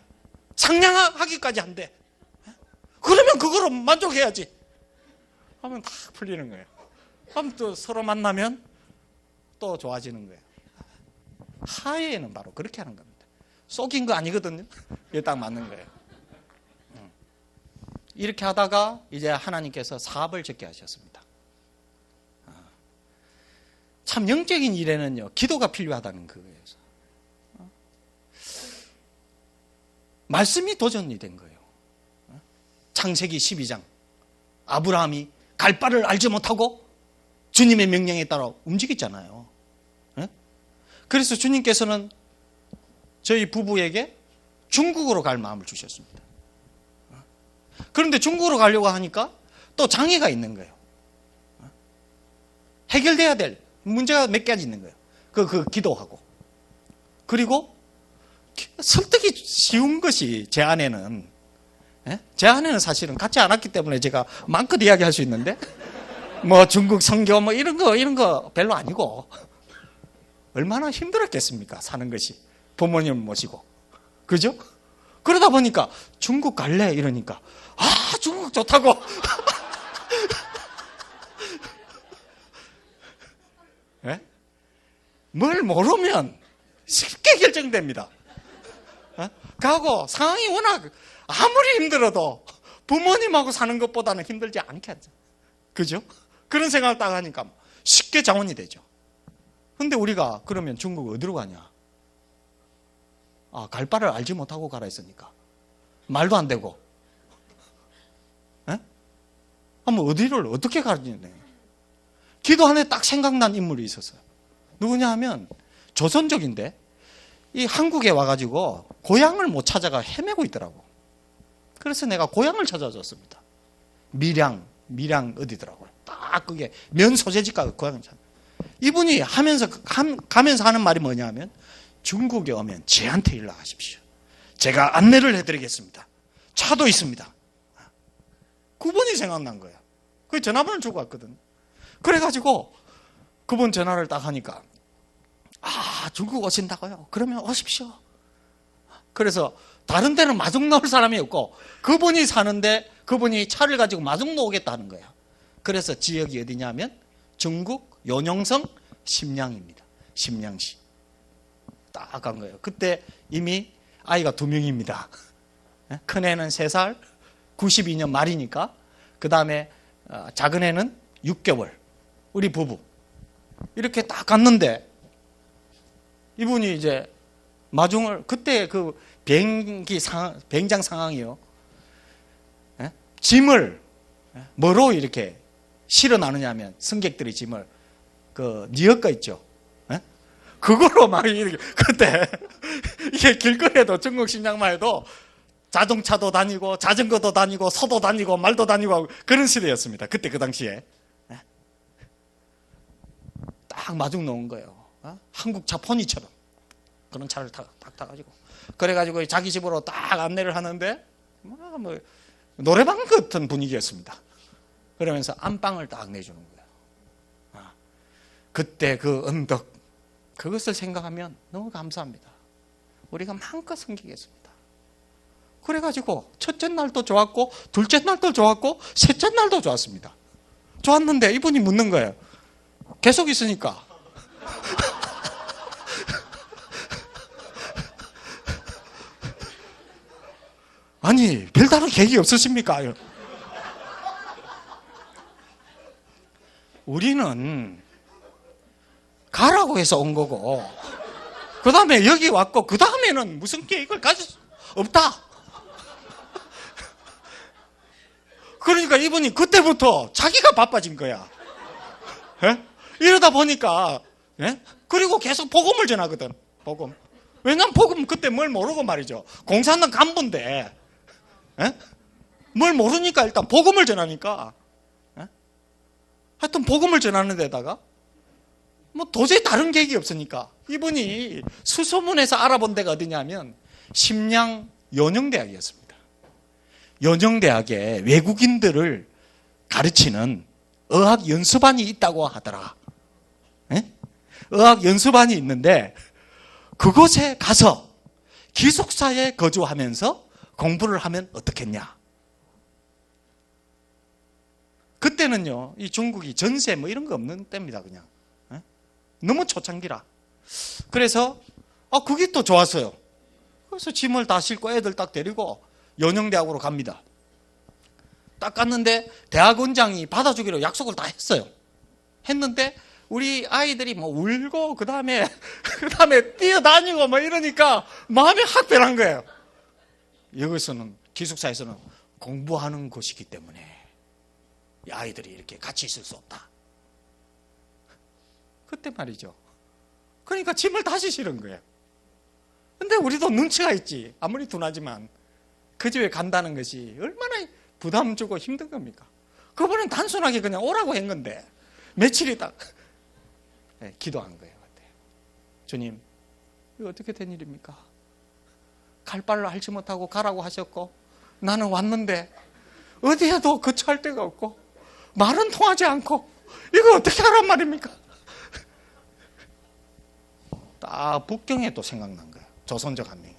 상냥하기까지 안 돼. 그러면 그거로 만족해야지. 하면 다 풀리는 거예요. 그럼 또 서로 만나면 또 좋아지는 거예요. 하회는 바로 그렇게 하는 겁니다. 속인 거 아니거든요. 이게 딱 맞는 거예요. 이렇게 하다가 이제 하나님께서 사업을 짓게 하셨습니다. 참 영적인 일에는요, 기도가 필요하다는 거예요. 말씀이 도전이 된 거예요. 창세기 12장. 아브라함이 갈 바를 알지 못하고 주님의 명령에 따라 움직였잖아요. 그래서 주님께서는 저희 부부에게 중국으로 갈 마음을 주셨습니다. 그런데 중국으로 가려고 하니까 또 장애가 있는 거예요. 해결돼야 될 문제가 몇 가지 있는 거예요. 그 기도하고. 그리고 설득이 쉬운 것이 제 아내는, 제 아내는 사실은 같지 않았기 때문에 제가 마음껏 이야기할 수 있는데, 뭐 중국 선교 뭐 이런 거 별로 아니고, 얼마나 힘들었겠습니까? 사는 것이. 부모님을 모시고. 그죠? 그러다 보니까 중국 갈래? 이러니까, 아, 중국 좋다고. 네? 뭘 모르면 쉽게 결정됩니다. 가고 상황이 워낙 아무리 힘들어도 부모님하고 사는 것보다는 힘들지 않겠죠. 그죠? 그런 생각을 딱 하니까 쉽게 자원이 되죠. 근데 우리가 그러면 중국 어디로 가냐? 아, 갈 바를 알지 못하고 가라 했으니까. 말도 안 되고. 한번 어디를 어떻게 가르치냐. 기도 안에 딱 생각난 인물이 있었어요. 누구냐 하면 조선족인데 이 한국에 와가지고 고향을 못 찾아가 헤매고 있더라고. 그래서 내가 고향을 찾아줬습니다. 밀양 어디더라고요. 딱 그게 면 소재지가 고향을 찾아. 이분이 가면서 하는 말이 뭐냐면 중국에 오면 저한테 연락하십시오. 제가 안내를 해드리겠습니다. 차도 있습니다. 그분이 생각난 거예요. 그 전화번호를 주고 왔거든. 그래가지고 그분 전화를 딱 하니까 아, 중국 오신다고요? 그러면 오십시오. 그래서 다른 데는 마중 나올 사람이 없고 그분이 사는데 그분이 차를 가지고 마중 나오겠다 하는 거예요. 그래서 지역이 어디냐면 중국 요녕성 심양입니다. 심양시. 딱 간 거예요. 그때 이미 아이가 2명입니다. 큰애는 3살, 92년 말이니까. 그 다음에 작은 애는 6개월. 우리 부부. 이렇게 딱 갔는데 이분이 이제 마중을, 그때 그 비행장 상황이요. 짐을 뭐로 이렇게 실어 나누냐면 승객들이 짐을 그 니어가 있죠. 그거로 막 이렇게 그때 이게 길거리에도 중국 신장만 해도 자동차도 다니고 자전거도 다니고 소도 다니고 말도 다니고 그런 시대였습니다. 그때 그 당시에 딱 마중 놓은 거예요. 한국 차 포니처럼 그런 차를 딱 타가지고 그래가지고 자기 집으로 딱 안내를 하는데 뭐 노래방 같은 분위기였습니다. 그러면서 안방을 딱 내주는 거예요. 그때 그 언덕 그것을 생각하면 너무 감사합니다. 우리가 마음껏 섬기겠습니다. 그래가지고 첫째 날도 좋았고 둘째 날도 좋았고 셋째 날도 좋았습니다. 좋았는데 이분이 묻는 거예요. 계속 있으니까 아니 별다른 계획이 없으십니까? 우리는 가라고 해서 온 거고 그 다음에 여기 왔고 그 다음에는 무슨 계획을 가질 수 없다. 그러니까 이분이 그때부터 자기가 바빠진 거야. 이러다 보니까 그리고 계속 복음을 전하거든. 복음. 왜냐면 복음 그때 뭘 모르고 말이죠. 공사는 간부인데 뭘 모르니까 일단 복음을 전하니까. 하여튼 복음을 전하는 데다가 뭐 도저히 다른 계획이 없으니까 이분이 수소문에서 알아본 데가 어디냐면 심양 연영대학이었습니다. 연영대학에 외국인들을 가르치는 어학연수반이 있다고 하더라. 어학연수반이 있는데 그곳에 가서 기숙사에 거주하면서 공부를 하면 어떻겠냐. 그때는요, 이 중국이 전세 뭐 이런 거 없는 때입니다, 그냥. 너무 초창기라. 그래서, 그게 또 좋았어요. 그래서 짐을 다 싣고 애들 딱 데리고 연영대학으로 갑니다. 딱 갔는데 대학원장이 받아주기로 약속을 다 했어요. 했는데 우리 아이들이 뭐 울고 그 다음에 뛰어다니고 뭐 이러니까 마음이 확 변한 거예요. 여기서는 기숙사에서는 공부하는 곳이기 때문에 이 아이들이 이렇게 같이 있을 수 없다. 그때 말이죠. 그러니까 짐을 다시 실은 거예요. 근데 우리도 눈치가 있지. 아무리 둔하지만 그 집에 간다는 것이 얼마나 부담 주고 힘든 겁니까? 그분은 단순하게 그냥 오라고 한 건데 며칠이 딱 기도한 거예요. 주님, 이거 어떻게 된 일입니까? 갈 바를 알지 못하고 가라고 하셨고 나는 왔는데 어디에도 거처할 데가 없고 말은 통하지 않고 이거 어떻게 하란 말입니까? 딱 북경에 또 생각난 거예요. 조선족 한 명이.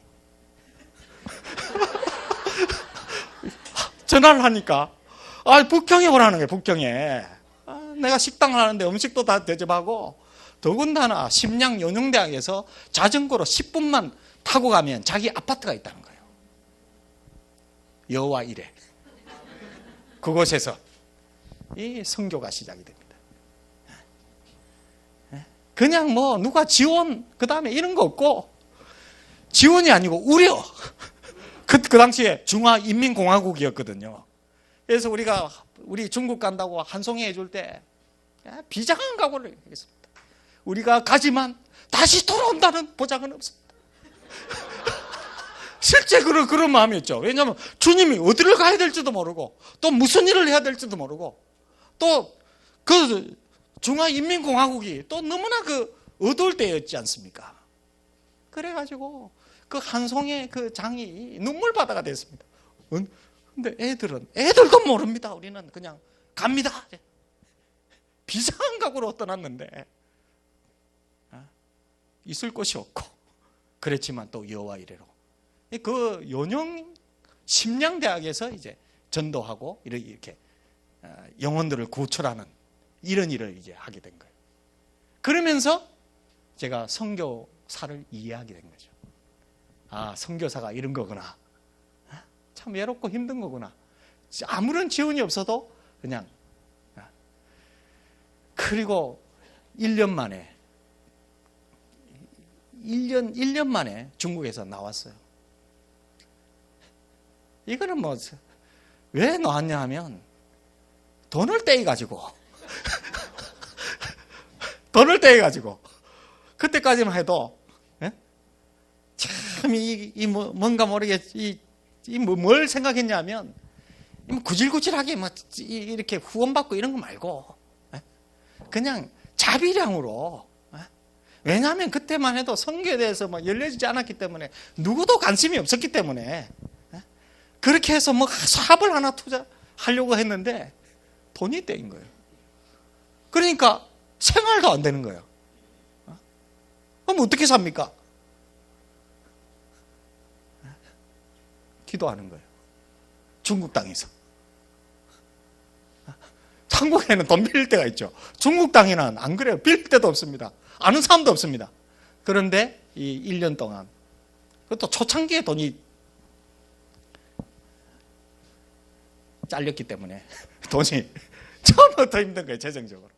전화를 하니까 북경에 오라는 거예요. 북경에. 내가 식당을 하는데 음식도 다 대접하고 더군다나 심양 연영대학에서 자전거로 10분만 타고 가면 자기 아파트가 있다는 거예요. 여호와 이레. 그곳에서 이 선교가 시작이 됩니다. 그냥 뭐 누가 지원 그 다음에 이런 거 없고 지원이 아니고 우려. 그 당시에 중화인민공화국이었거든요. 그래서 우리 중국 간다고 한송이 해줄 때 비장한 각오를 했습니다. 우리가 가지만 다시 돌아온다는 보장은 없습니다. 실제 그런 마음이었죠. 왜냐하면 주님이 어디를 가야 될지도 모르고 또 무슨 일을 해야 될지도 모르고 또 그 중화인민공화국이 또 너무나 어두울 때였지 않습니까? 그래가지고 그 한송의 그 장이 눈물바다가 됐습니다. 근데 애들도 모릅니다. 우리는 그냥 갑니다. 비상한 각오로 떠났는데 있을 곳이 없고 그랬지만 또 여호와 이레로 그 연영 심양대학에서 이제 전도하고 이렇게 영혼들을 구출하는 이런 일을 이제 하게 된 거예요. 그러면서 제가 선교사를 이해하게 된 거죠. 선교사가 이런 거구나. 참 외롭고 힘든 거구나. 아무런 지원이 없어도 그냥. 그리고 1년 만에 중국에서 나왔어요. 이거는 뭐 왜 나왔냐 하면 돈을 떼가지고 그때까지만 해도 참 뭔가 모르게 뭘 생각했냐면 구질구질하게 이렇게 후원받고 이런 거 말고 그냥 자비량으로. 왜냐하면 그때만 해도 선교에 대해서 열려지지 않았기 때문에 누구도 관심이 없었기 때문에 그렇게 해서 사업을 하나 투자하려고 했는데 돈이 떼인 거예요. 그러니까 생활도 안 되는 거예요. 그럼 어떻게 삽니까? 기도하는 거예요. 중국 땅에서. 한국에는 돈 빌릴 때가 있죠. 중국 땅에는 안 그래요. 빌릴 때도 없습니다. 아는 사람도 없습니다. 그런데 이 1년 동안 그것도 초창기에 돈이 잘렸기 때문에 돈이 처음부터 힘든 거예요. 재정적으로.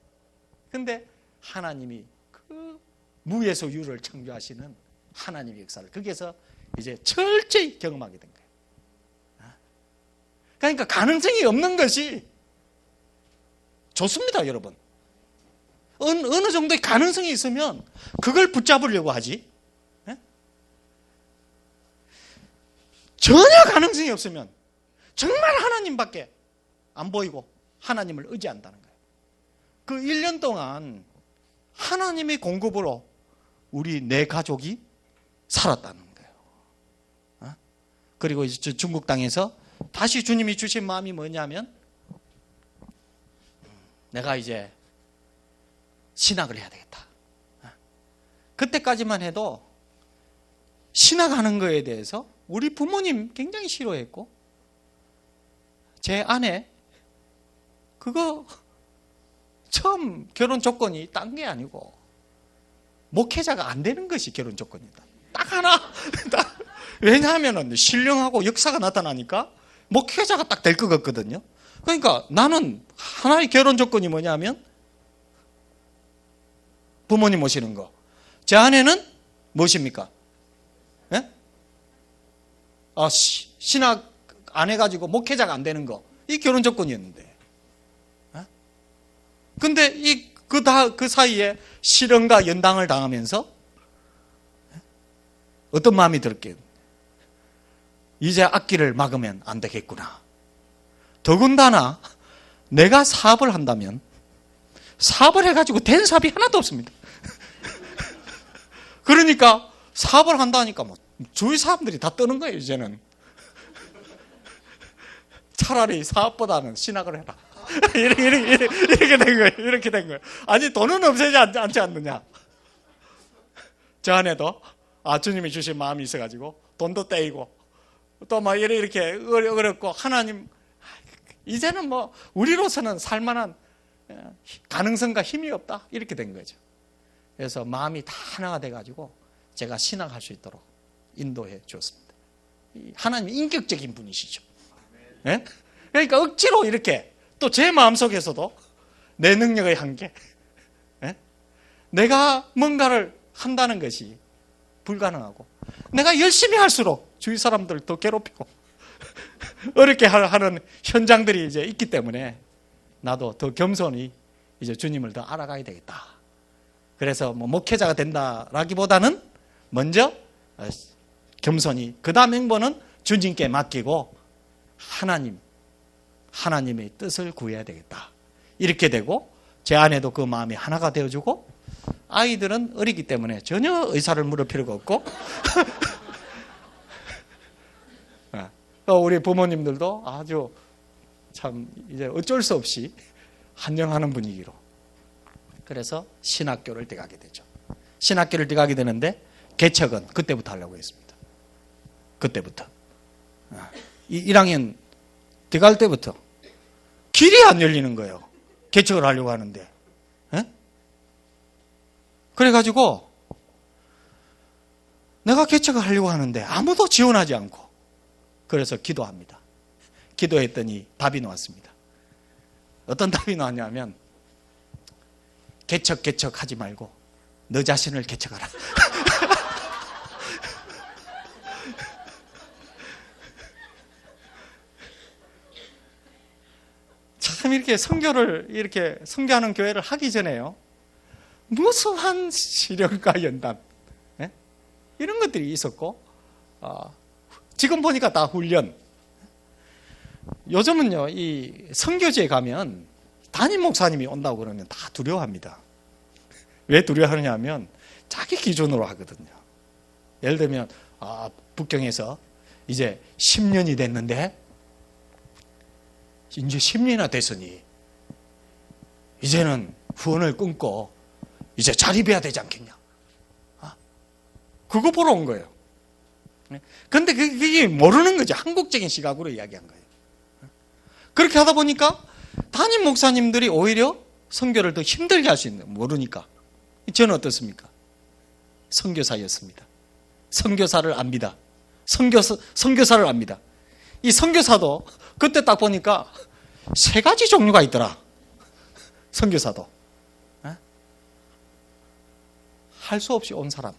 근데 하나님이 그 무에서 유를 창조하시는 하나님의 역사를 거기에서 이제 철저히 경험하게 된 거예요. 그러니까 가능성이 없는 것이 좋습니다, 여러분. 어느 정도의 가능성이 있으면 그걸 붙잡으려고 하지. 전혀 가능성이 없으면 정말 하나님밖에 안 보이고 하나님을 의지한다는 거예요. 그 1년 동안 하나님의 공급으로 우리 내 가족이 살았다는 거예요. 그리고 이제 중국 땅에서 다시 주님이 주신 마음이 뭐냐면 내가 이제 신학을 해야 되겠다. 그때까지만 해도 신학하는 거에 대해서 우리 부모님 굉장히 싫어했고 제 아내 그거 처음 결혼 조건이 딴 게 아니고 목회자가 안 되는 것이 결혼 조건이다. 딱 하나. 왜냐하면 신령하고 역사가 나타나니까 목회자가 딱 될 것 같거든요. 그러니까 나는 하나의 결혼 조건이 뭐냐면 부모님 모시는 거. 제 아내는 무엇입니까? 예? 신학 안 해가지고 목회자가 안 되는 거. 이 결혼 조건이었는데. 근데 그 사이에 실현과 연당을 당하면서 어떤 마음이 들었겠어요? 이제 앞길을 막으면 안 되겠구나. 더군다나 내가 사업을 한다면 사업을 해가지고 된 사업이 하나도 없습니다. 그러니까 사업을 한다니까 뭐 주위 사람들이 다 뜨는 거예요, 이제는. 차라리 사업보다는 신학을 해라. 이렇게 된 거예요. 이렇게 된 거예요. 아니, 돈은 없애지 않지 않느냐. 저 안에도, 주님이 주신 마음이 있어가지고, 돈도 떼이고, 또 막 이렇게 어렵고, 하나님, 이제는 뭐, 우리로서는 살만한 가능성과 힘이 없다. 이렇게 된 거죠. 그래서 마음이 다 하나가 돼가지고, 제가 신학할 수 있도록 인도해 주었습니다. 하나님 인격적인 분이시죠. 네? 그러니까 억지로 이렇게, 또 제 마음속에서도 내 능력의 한계, 내가 뭔가를 한다는 것이 불가능하고 내가 열심히 할수록 주위 사람들 더 괴롭히고 어렵게 하는 현장들이 이제 있기 때문에 나도 더 겸손히 이제 주님을 더 알아가야 되겠다. 그래서 뭐 목회자가 된다라기보다는 먼저 겸손히 그 다음 행보는 주님께 맡기고 하나님의 뜻을 구해야 되겠다. 이렇게 되고 제 아내도 그 마음이 하나가 되어주고 아이들은 어리기 때문에 전혀 의사를 물을 필요가 없고 우리 부모님들도 아주 참 이제 어쩔 수 없이 한영하는 분위기로 그래서 신학교를 들어가게 되죠. 신학교를 들어가게 되는데 개척은 그때부터 하려고 했습니다. 그때부터 1학년 들어갈 때부터 길이 안 열리는 거예요. 개척을 하려고 하는데. 그래가지고 내가 개척을 하려고 하는데 아무도 지원하지 않고 그래서 기도합니다. 기도했더니 답이 나왔습니다. 어떤 답이 나왔냐면 개척하지 말고 너 자신을 개척하라. 참 이렇게 선교하는 교회를 하기 전에요. 무수한 시련과 연단, 이런 것들이 있었고, 지금 보니까 다 훈련. 요즘은요, 이 선교지에 가면 담임 목사님이 온다고 그러면 다 두려워합니다. 왜 두려워하느냐 하면 자기 기준으로 하거든요. 예를 들면, 북경에서 이제 10년이 됐는데, 이제 10년이나 됐으니 이제는 후원을 끊고 이제 자립해야 되지 않겠냐. 그거 보러 온 거예요. 그런데 그게 모르는 거죠. 한국적인 시각으로 이야기한 거예요. 그렇게 하다 보니까 담임 목사님들이 오히려 선교를 더 힘들게 할 수 있는 모르니까. 저는 어떻습니까? 선교사였습니다. 선교사를 압니다. 선교사를 압니다. 이 선교사도 그때 딱 보니까 3가지 종류가 있더라. 선교사도. 할 수 없이 온 사람.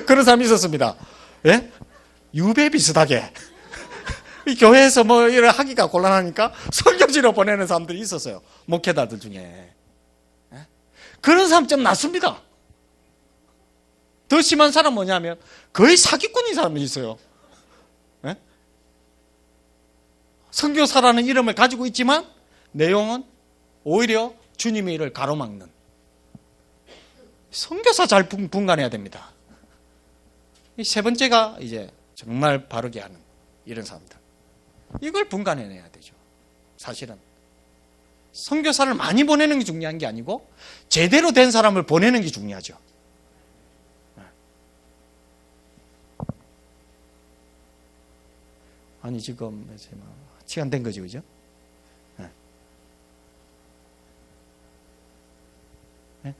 그런 사람이 있었습니다. 예? 유배 비슷하게. 이 교회에서 뭐 이런 하기가 곤란하니까 선교지로 보내는 사람들이 있었어요. 목회자들 중에. 예? 그런 사람 좀 낫습니다. 더 심한 사람 뭐냐면 거의 사기꾼인 사람이 있어요. 예? 선교사라는 이름을 가지고 있지만 내용은 오히려 주님의 일을 가로막는. 선교사 잘 분간해야 됩니다. 세 번째가 이제 정말 바르게 하는 이런 사람들. 이걸 분간해내야 되죠. 사실은 선교사를 많이 보내는 게 중요한 게 아니고 제대로 된 사람을 보내는 게 중요하죠. 아니 지금 시간 된 거죠, 그죠? 네. 네?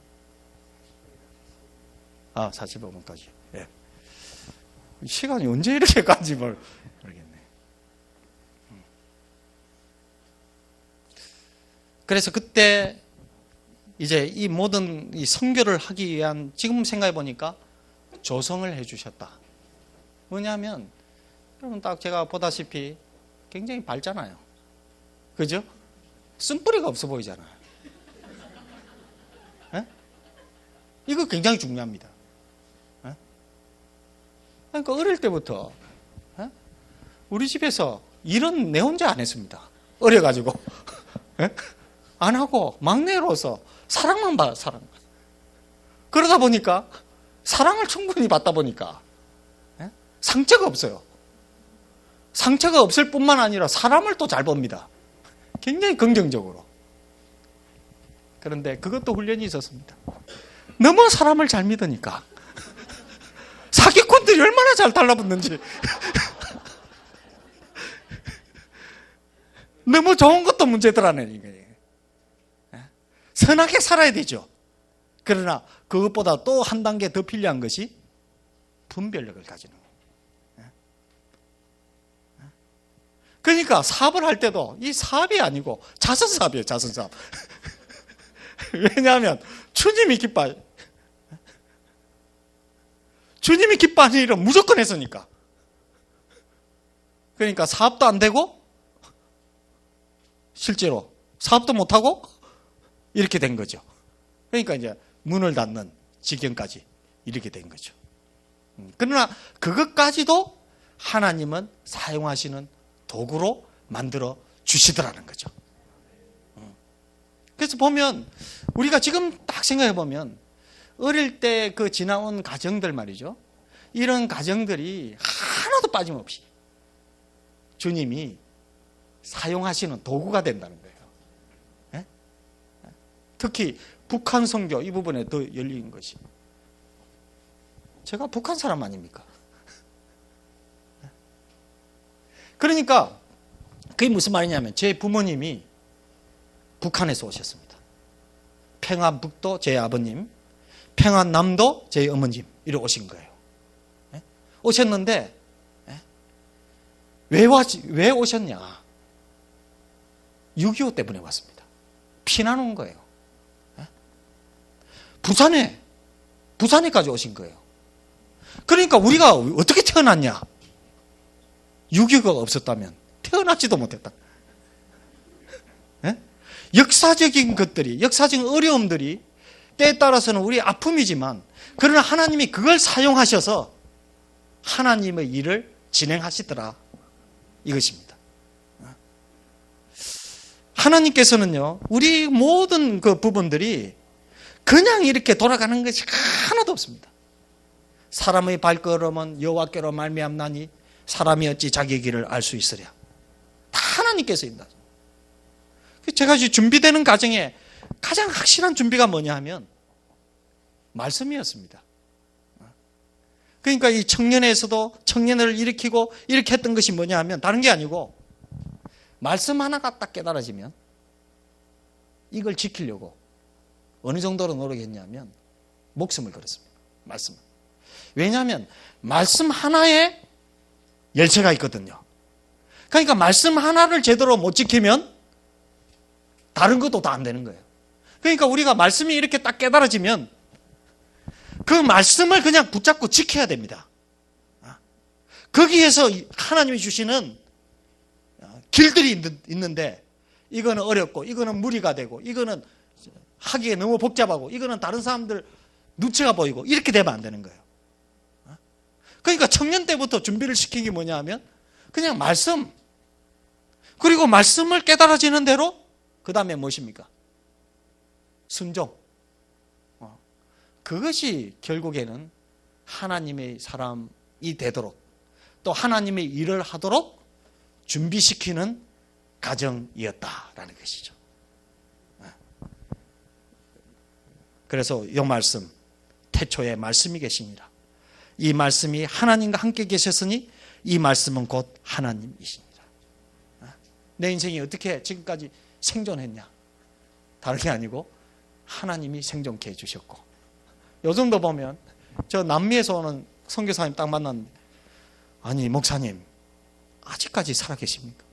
아, 45분까지. 네. 시간이 언제 이렇게 간지 모르겠네. 그래서 그때 이제 이 모든 이 선교를 하기 위한, 지금 생각해 보니까 조성을 해 주셨다. 뭐냐면 여러분 딱 제가 보다시피 굉장히 밝잖아요. 그죠? 쓴뿌리가 없어 보이잖아요. 네? 이거 굉장히 중요합니다. 네? 그러니까 어릴 때부터 네? 우리 집에서 일은 내 혼자 안 했습니다. 어려가지고. 네? 안 하고 막내로서 사랑만 봐, 사랑만. 그러다 보니까 사랑을 충분히 받다 보니까 네? 상처가 없어요. 상처가 없을 뿐만 아니라 사람을 또 잘 봅니다. 굉장히 긍정적으로. 그런데 그것도 훈련이 있었습니다. 너무 사람을 잘 믿으니까 사기꾼들이 얼마나 잘 달라붙는지. 너무 좋은 것도 문제더라는 거예요. 선하게 살아야 되죠. 그러나 그것보다 또 한 단계 더 필요한 것이 분별력을 가지는 거예요. 그러니까 사업을 할 때도 이 사업이 아니고 자선사업이에요, 자선사업. 왜냐하면 주님이 기뻐. 주님이 기뻐하는 일은 무조건 했으니까. 그러니까 사업도 안 되고 실제로 사업도 못하고 이렇게 된 거죠. 그러니까 이제 문을 닫는 지경까지 이렇게 된 거죠. 그러나 그것까지도 하나님은 사용하시는 도구로 만들어 주시더라는 거죠. 그래서 보면 우리가 지금 딱 생각해 보면 어릴 때 그 지나온 가정들 말이죠. 이런 가정들이 하나도 빠짐없이 주님이 사용하시는 도구가 된다는 거예요. 네? 특히 북한 선교 이 부분에 더 열린 것이. 제가 북한 사람 아닙니까? 그러니까 그게 무슨 말이냐면 제 부모님이 북한에서 오셨습니다. 평안북도 제 아버님, 평안남도 제 어머님 이렇게 오신 거예요. 네? 오셨는데 네? 왜 오셨냐? 6.25 때문에 왔습니다. 피난 온 거예요. 네? 부산에까지 오신 거예요. 그러니까 우리가 어떻게 태어났냐? 6.25가 없었다면 태어나지도 못했다. 네? 역사적인 것들이, 역사적인 어려움들이 때에 따라서는 우리의 아픔이지만 그러나 하나님이 그걸 사용하셔서 하나님의 일을 진행하시더라. 이것입니다. 하나님께서는요, 우리 모든 그 부분들이 그냥 이렇게 돌아가는 것이 하나도 없습니다. 사람의 발걸음은 여호와께로 말미암나니 사람이 어찌 자기 길을 알 수 있으랴. 다 하나님께서 인다. 제가 준비되는 과정에 가장 확실한 준비가 뭐냐 하면 말씀이었습니다. 그러니까 이 청년에서도 청년을 일으키고 이렇게 했던 것이 뭐냐 하면 다른 게 아니고 말씀 하나가 딱 깨달아지면 이걸 지키려고 어느 정도로 노력했냐면 목숨을 걸었습니다. 말씀. 왜냐하면 말씀 하나에 열쇠가 있거든요. 그러니까 말씀 하나를 제대로 못 지키면 다른 것도 다 안 되는 거예요. 그러니까 우리가 말씀이 이렇게 딱 깨달아지면 그 말씀을 그냥 붙잡고 지켜야 됩니다. 거기에서 하나님이 주시는 길들이 있는데 이거는 어렵고 이거는 무리가 되고 이거는 하기에 너무 복잡하고 이거는 다른 사람들 눈치가 보이고 이렇게 되면 안 되는 거예요. 그러니까 청년 때부터 준비를 시킨 게 뭐냐 하면 그냥 말씀. 그리고 말씀을 깨달아지는 대로 그 다음에 무엇입니까? 순종. 그것이 결국에는 하나님의 사람이 되도록 또 하나님의 일을 하도록 준비시키는 과정이었다라는 것이죠. 그래서 이 말씀, 태초에 말씀이 계시니라. 이 말씀이 하나님과 함께 계셨으니 이 말씀은 곧 하나님이시니라. 내 인생이 어떻게 지금까지 생존했냐? 다른 게 아니고 하나님이 생존케 해주셨고, 요즘도 보면 저 남미에서 오는 선교사님 딱 만났는데, 아니 목사님 아직까지 살아계십니까?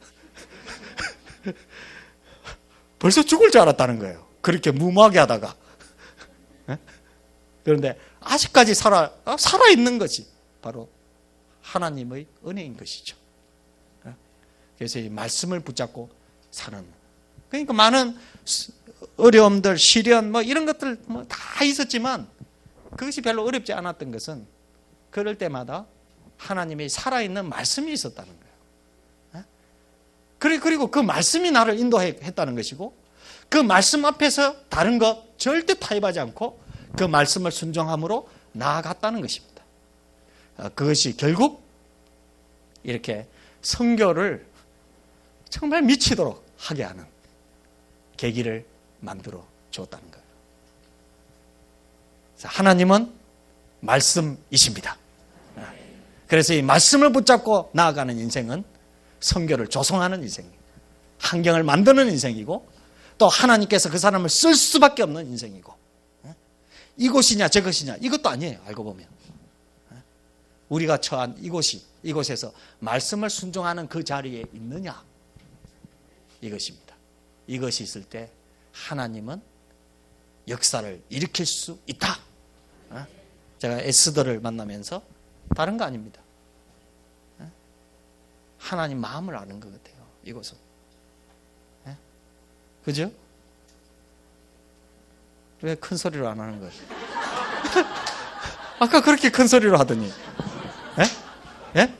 벌써 죽을 줄 알았다는 거예요. 그렇게 무모하게 하다가. 그런데 아직까지 살아있는 것이 바로 하나님의 은혜인 것이죠. 그래서 이 말씀을 붙잡고 사는. 그러니까 많은 어려움들, 시련, 이런 것들 다 있었지만 그것이 별로 어렵지 않았던 것은 그럴 때마다 하나님의 살아있는 말씀이 있었다는 거예요. 그리고 그 말씀이 나를 인도했다는 것이고, 그 말씀 앞에서 다른 것 절대 타협하지 않고 그 말씀을 순종함으로 나아갔다는 것입니다. 그것이 결국 이렇게 선교를 정말 미치도록 하게 하는 계기를 만들어 주었다는 거예요. 하나님은 말씀이십니다. 그래서 이 말씀을 붙잡고 나아가는 인생은 선교를 조성하는 인생이에요. 환경을 만드는 인생이고, 또 하나님께서 그 사람을 쓸 수밖에 없는 인생이고, 이곳이냐 저것이냐 이것도 아니에요. 알고 보면 우리가 처한 이곳에서 말씀을 순종하는 그 자리에 있느냐, 이것입니다. 이것이 있을 때 하나님은 역사를 일으킬 수 있다. 제가 에스더를 만나면서 다른 거 아닙니다. 하나님 마음을 아는 것 같아요. 이곳은. 그죠? 왜 큰 소리로 안 하는 거예요? 아까 그렇게 큰 소리로 하더니. 예? 예?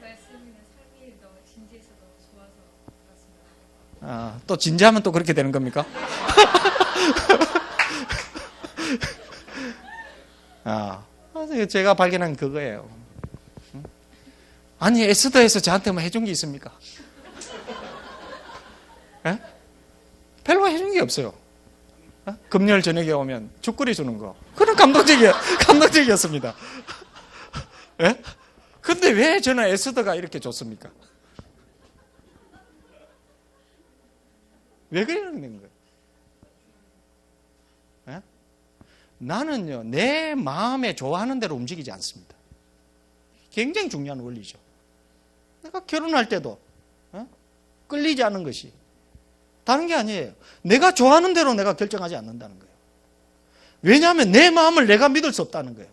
말씀이나 삶이 너무 진지해서 너무 좋아서 그렇습니다. 아, 또 진지하면 또 그렇게 되는 겁니까? 제가 발견한 그거예요. 아니, 에스더에서 저한테 뭐 해준 게 있습니까? 예? 별로 해준 게 없어요. 금요일 저녁에 오면 죽거리 주는 거. 그런 감동적이었습니다. 예? 근데 왜 저는 에스더가 이렇게 좋습니까? 왜 그러는 거예요? 예? 나는요, 내 마음에 좋아하는 대로 움직이지 않습니다. 굉장히 중요한 원리죠. 내가 결혼할 때도 끌리지 않는 것이 다른 게 아니에요. 내가 좋아하는 대로 내가 결정하지 않는다는 거예요. 왜냐하면 내 마음을 내가 믿을 수 없다는 거예요.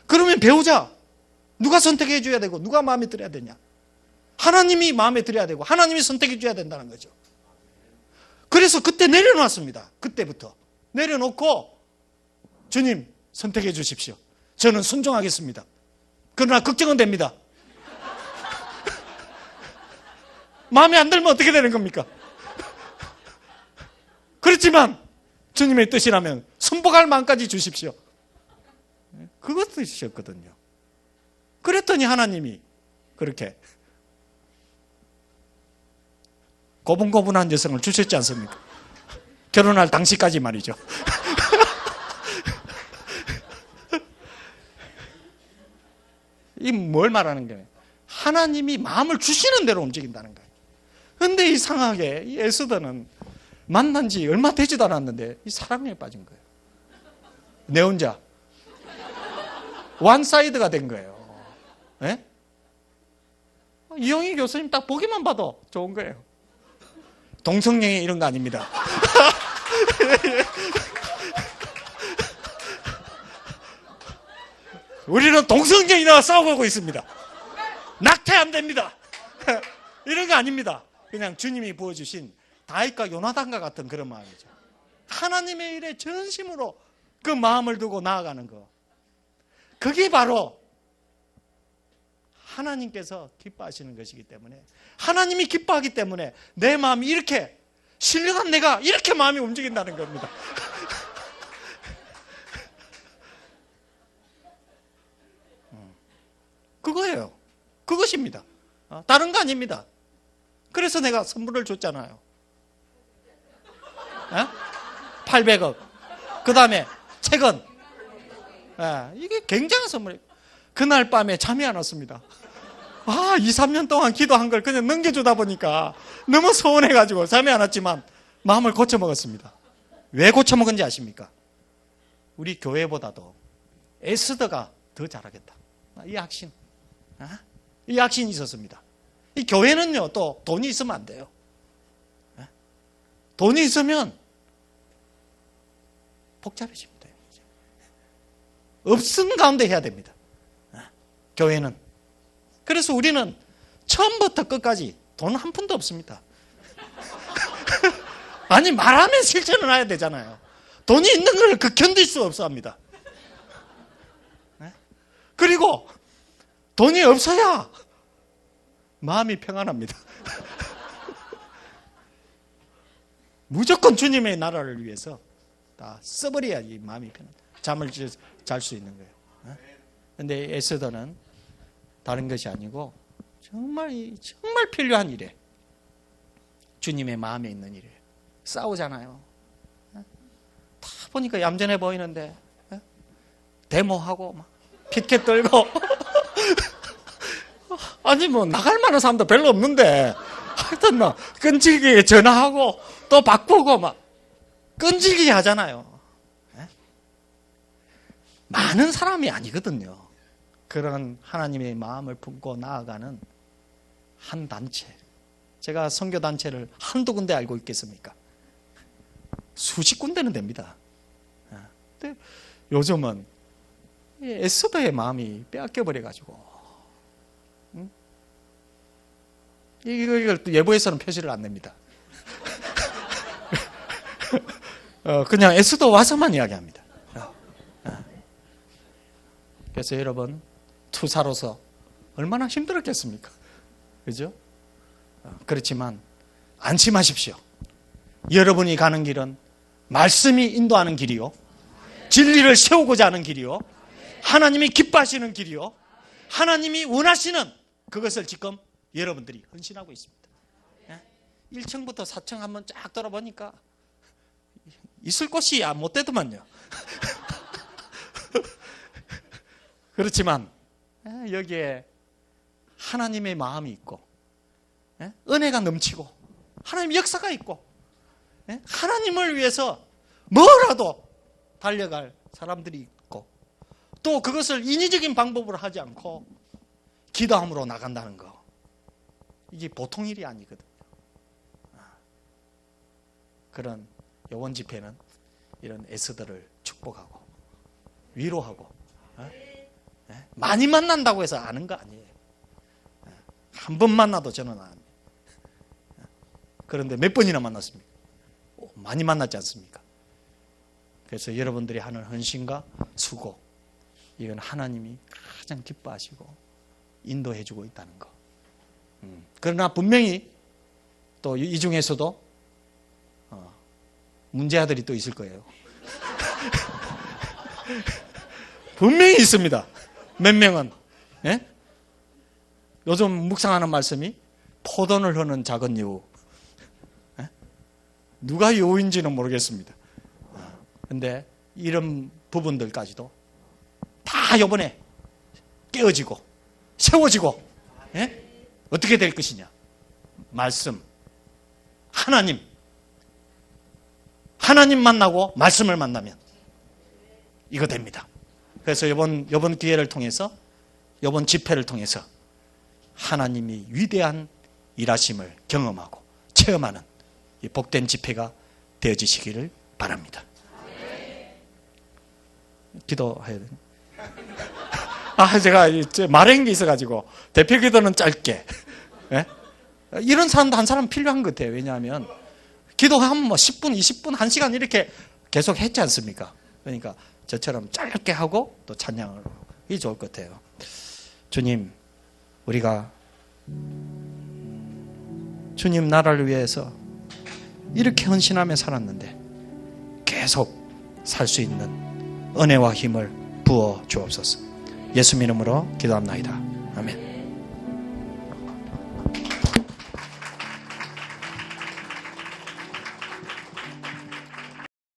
그러면 배우자 누가 선택해 줘야 되고 누가 마음에 들어야 되냐? 하나님이 마음에 들어야 되고 하나님이 선택해 줘야 된다는 거죠. 그래서 그때 내려놨습니다. 그때부터 내려놓고 주님 선택해 주십시오. 저는 순종하겠습니다. 그러나 걱정은 됩니다. 마음에 안 들면 어떻게 되는 겁니까? 그렇지만 주님의 뜻이라면 순복할 마음까지 주십시오. 그것 뜻이셨거든요. 그랬더니 하나님이 그렇게 고분고분한 여성을 주셨지 않습니까? 결혼할 당시까지 말이죠. 이 뭘 말하는 거예요? 하나님이 마음을 주시는 대로 움직인다는 거예요. 그런데 이상하게 이 에스더는 만난 지 얼마 되지도 않았는데 이 사랑에 빠진 거예요. 내 혼자 원사이드가 된 거예요. 예? 이영희 교수님 딱 보기만 봐도 좋은 거예요. 동성애이 이런 거 아닙니다. 우리는 동성애이나 싸우고 있습니다. 낙태 안 됩니다. 이런 거 아닙니다. 그냥 주님이 부어주신 다윗과 요나단과 같은 그런 마음이죠. 하나님의 일에 전심으로 그 마음을 두고 나아가는 거. 그게 바로 하나님께서 기뻐하시는 것이기 때문에, 하나님이 기뻐하기 때문에 내 마음이 이렇게, 신령한 내가 이렇게 마음이 움직인다는 겁니다. 그거예요. 그것입니다. 다른 거 아닙니다. 그래서 내가 선물을 줬잖아요. 800억. 그 다음에 채권. 이게 굉장한 선물이에요. 그날 밤에 잠이 안 왔습니다. 2, 3년 동안 기도한 걸 그냥 넘겨주다 보니까 너무 서운해가지고 잠이 안 왔지만 마음을 고쳐먹었습니다. 왜 고쳐먹은지 아십니까? 우리 교회보다도 에스더가 더 잘하겠다. 이 확신. 이 확신이 있었습니다. 이 교회는요, 또 돈이 있으면 안 돼요. 돈이 있으면 복잡해집니다. 없음 가운데 해야 됩니다. 교회는. 그래서 우리는 처음부터 끝까지 돈 한 푼도 없습니다. 아니, 말하면 실천을 해야 되잖아요. 돈이 있는 걸 견딜 수 없어 합니다. 그리고 돈이 없어야 마음이 평안합니다. 무조건 주님의 나라를 위해서 다 써버려야지 마음이 편안. 잠을 잘 수 있는 거예요. 그런데 에스더는 다른 것이 아니고 정말 필요한 일에, 주님의 마음에 있는 일에 싸우잖아요. 다 보니까 얌전해 보이는데 데모하고 막 피켓 들고 아니 뭐 나갈 만한 사람도 별로 없는데 하여튼 막 끈질기게 전화하고 또 바꾸고 막 끈질기게 하잖아요. 많은 사람이 아니거든요. 그런 하나님의 마음을 품고 나아가는 한 단체. 제가 선교단체를 한두 군데 알고 있겠습니까? 수십 군데는 됩니다. 근데 요즘은 에스더의 마음이 빼앗겨버려가지고 이걸 예보에서는 표시를 안 냅니다. 그냥 에스더 와서만 이야기합니다. 그래서 여러분, 투사로서 얼마나 힘들었겠습니까? 그죠? 그렇지만 안심하십시오. 여러분이 가는 길은 말씀이 인도하는 길이요, 진리를 세우고자 하는 길이요, 하나님이 기뻐하시는 길이요, 하나님이 원하시는 그것을 지금 여러분들이 헌신하고 있습니다. 1층부터 4층 한번 쫙 돌아보니까 있을 곳이 못 되더만요. 그렇지만 여기에 하나님의 마음이 있고 은혜가 넘치고 하나님의 역사가 있고 하나님을 위해서 뭐라도 달려갈 사람들이 있고, 또 그것을 인위적인 방법으로 하지 않고 기도함으로 나간다는 거, 이게 보통 일이 아니거든요. 그런 요번 집회는 이런 에스더를 축복하고 위로하고, 많이 만난다고 해서 아는 거 아니에요. 한 번 만나도 저는 안 해요. 그런데 몇 번이나 만났습니까? 많이 만났지 않습니까? 그래서 여러분들이 하는 헌신과 수고, 이건 하나님이 가장 기뻐하시고 인도해주고 있다는 거. 그러나 분명히 또 이 중에서도 문제아들이 또 있을 거예요. 분명히 있습니다. 몇 명은. 요즘 묵상하는 말씀이 포도를 흐는 작은 여우. 누가 여우인지는 모르겠습니다. 그런데 이런 부분들까지도 다 이번에 깨어지고 세워지고, 어떻게 될 것이냐. 말씀, 하나님 만나고 말씀을 만나면 이거 됩니다. 그래서 이번 기회를 통해서, 이번 집회를 통해서 하나님이 위대한 일하심을 경험하고 체험하는 이 복된 집회가 되어지시기를 바랍니다. 기도해야 되나? 제가 말한 게 있어가지고 대표 기도는 짧게. 이런 사람도 한 사람 필요한 것 같아요. 왜냐하면 기도하면 뭐 10분, 20분, 1시간 이렇게 계속 했지 않습니까? 그러니까 저처럼 짧게 하고 또 찬양을 하고, 이게 좋을 것 같아요. 주님, 우리가 주님 나라를 위해서 이렇게 헌신하며 살았는데 계속 살 수 있는 은혜와 힘을 부어 주옵소서. 예수 이름으로 기도합나이다. 아멘.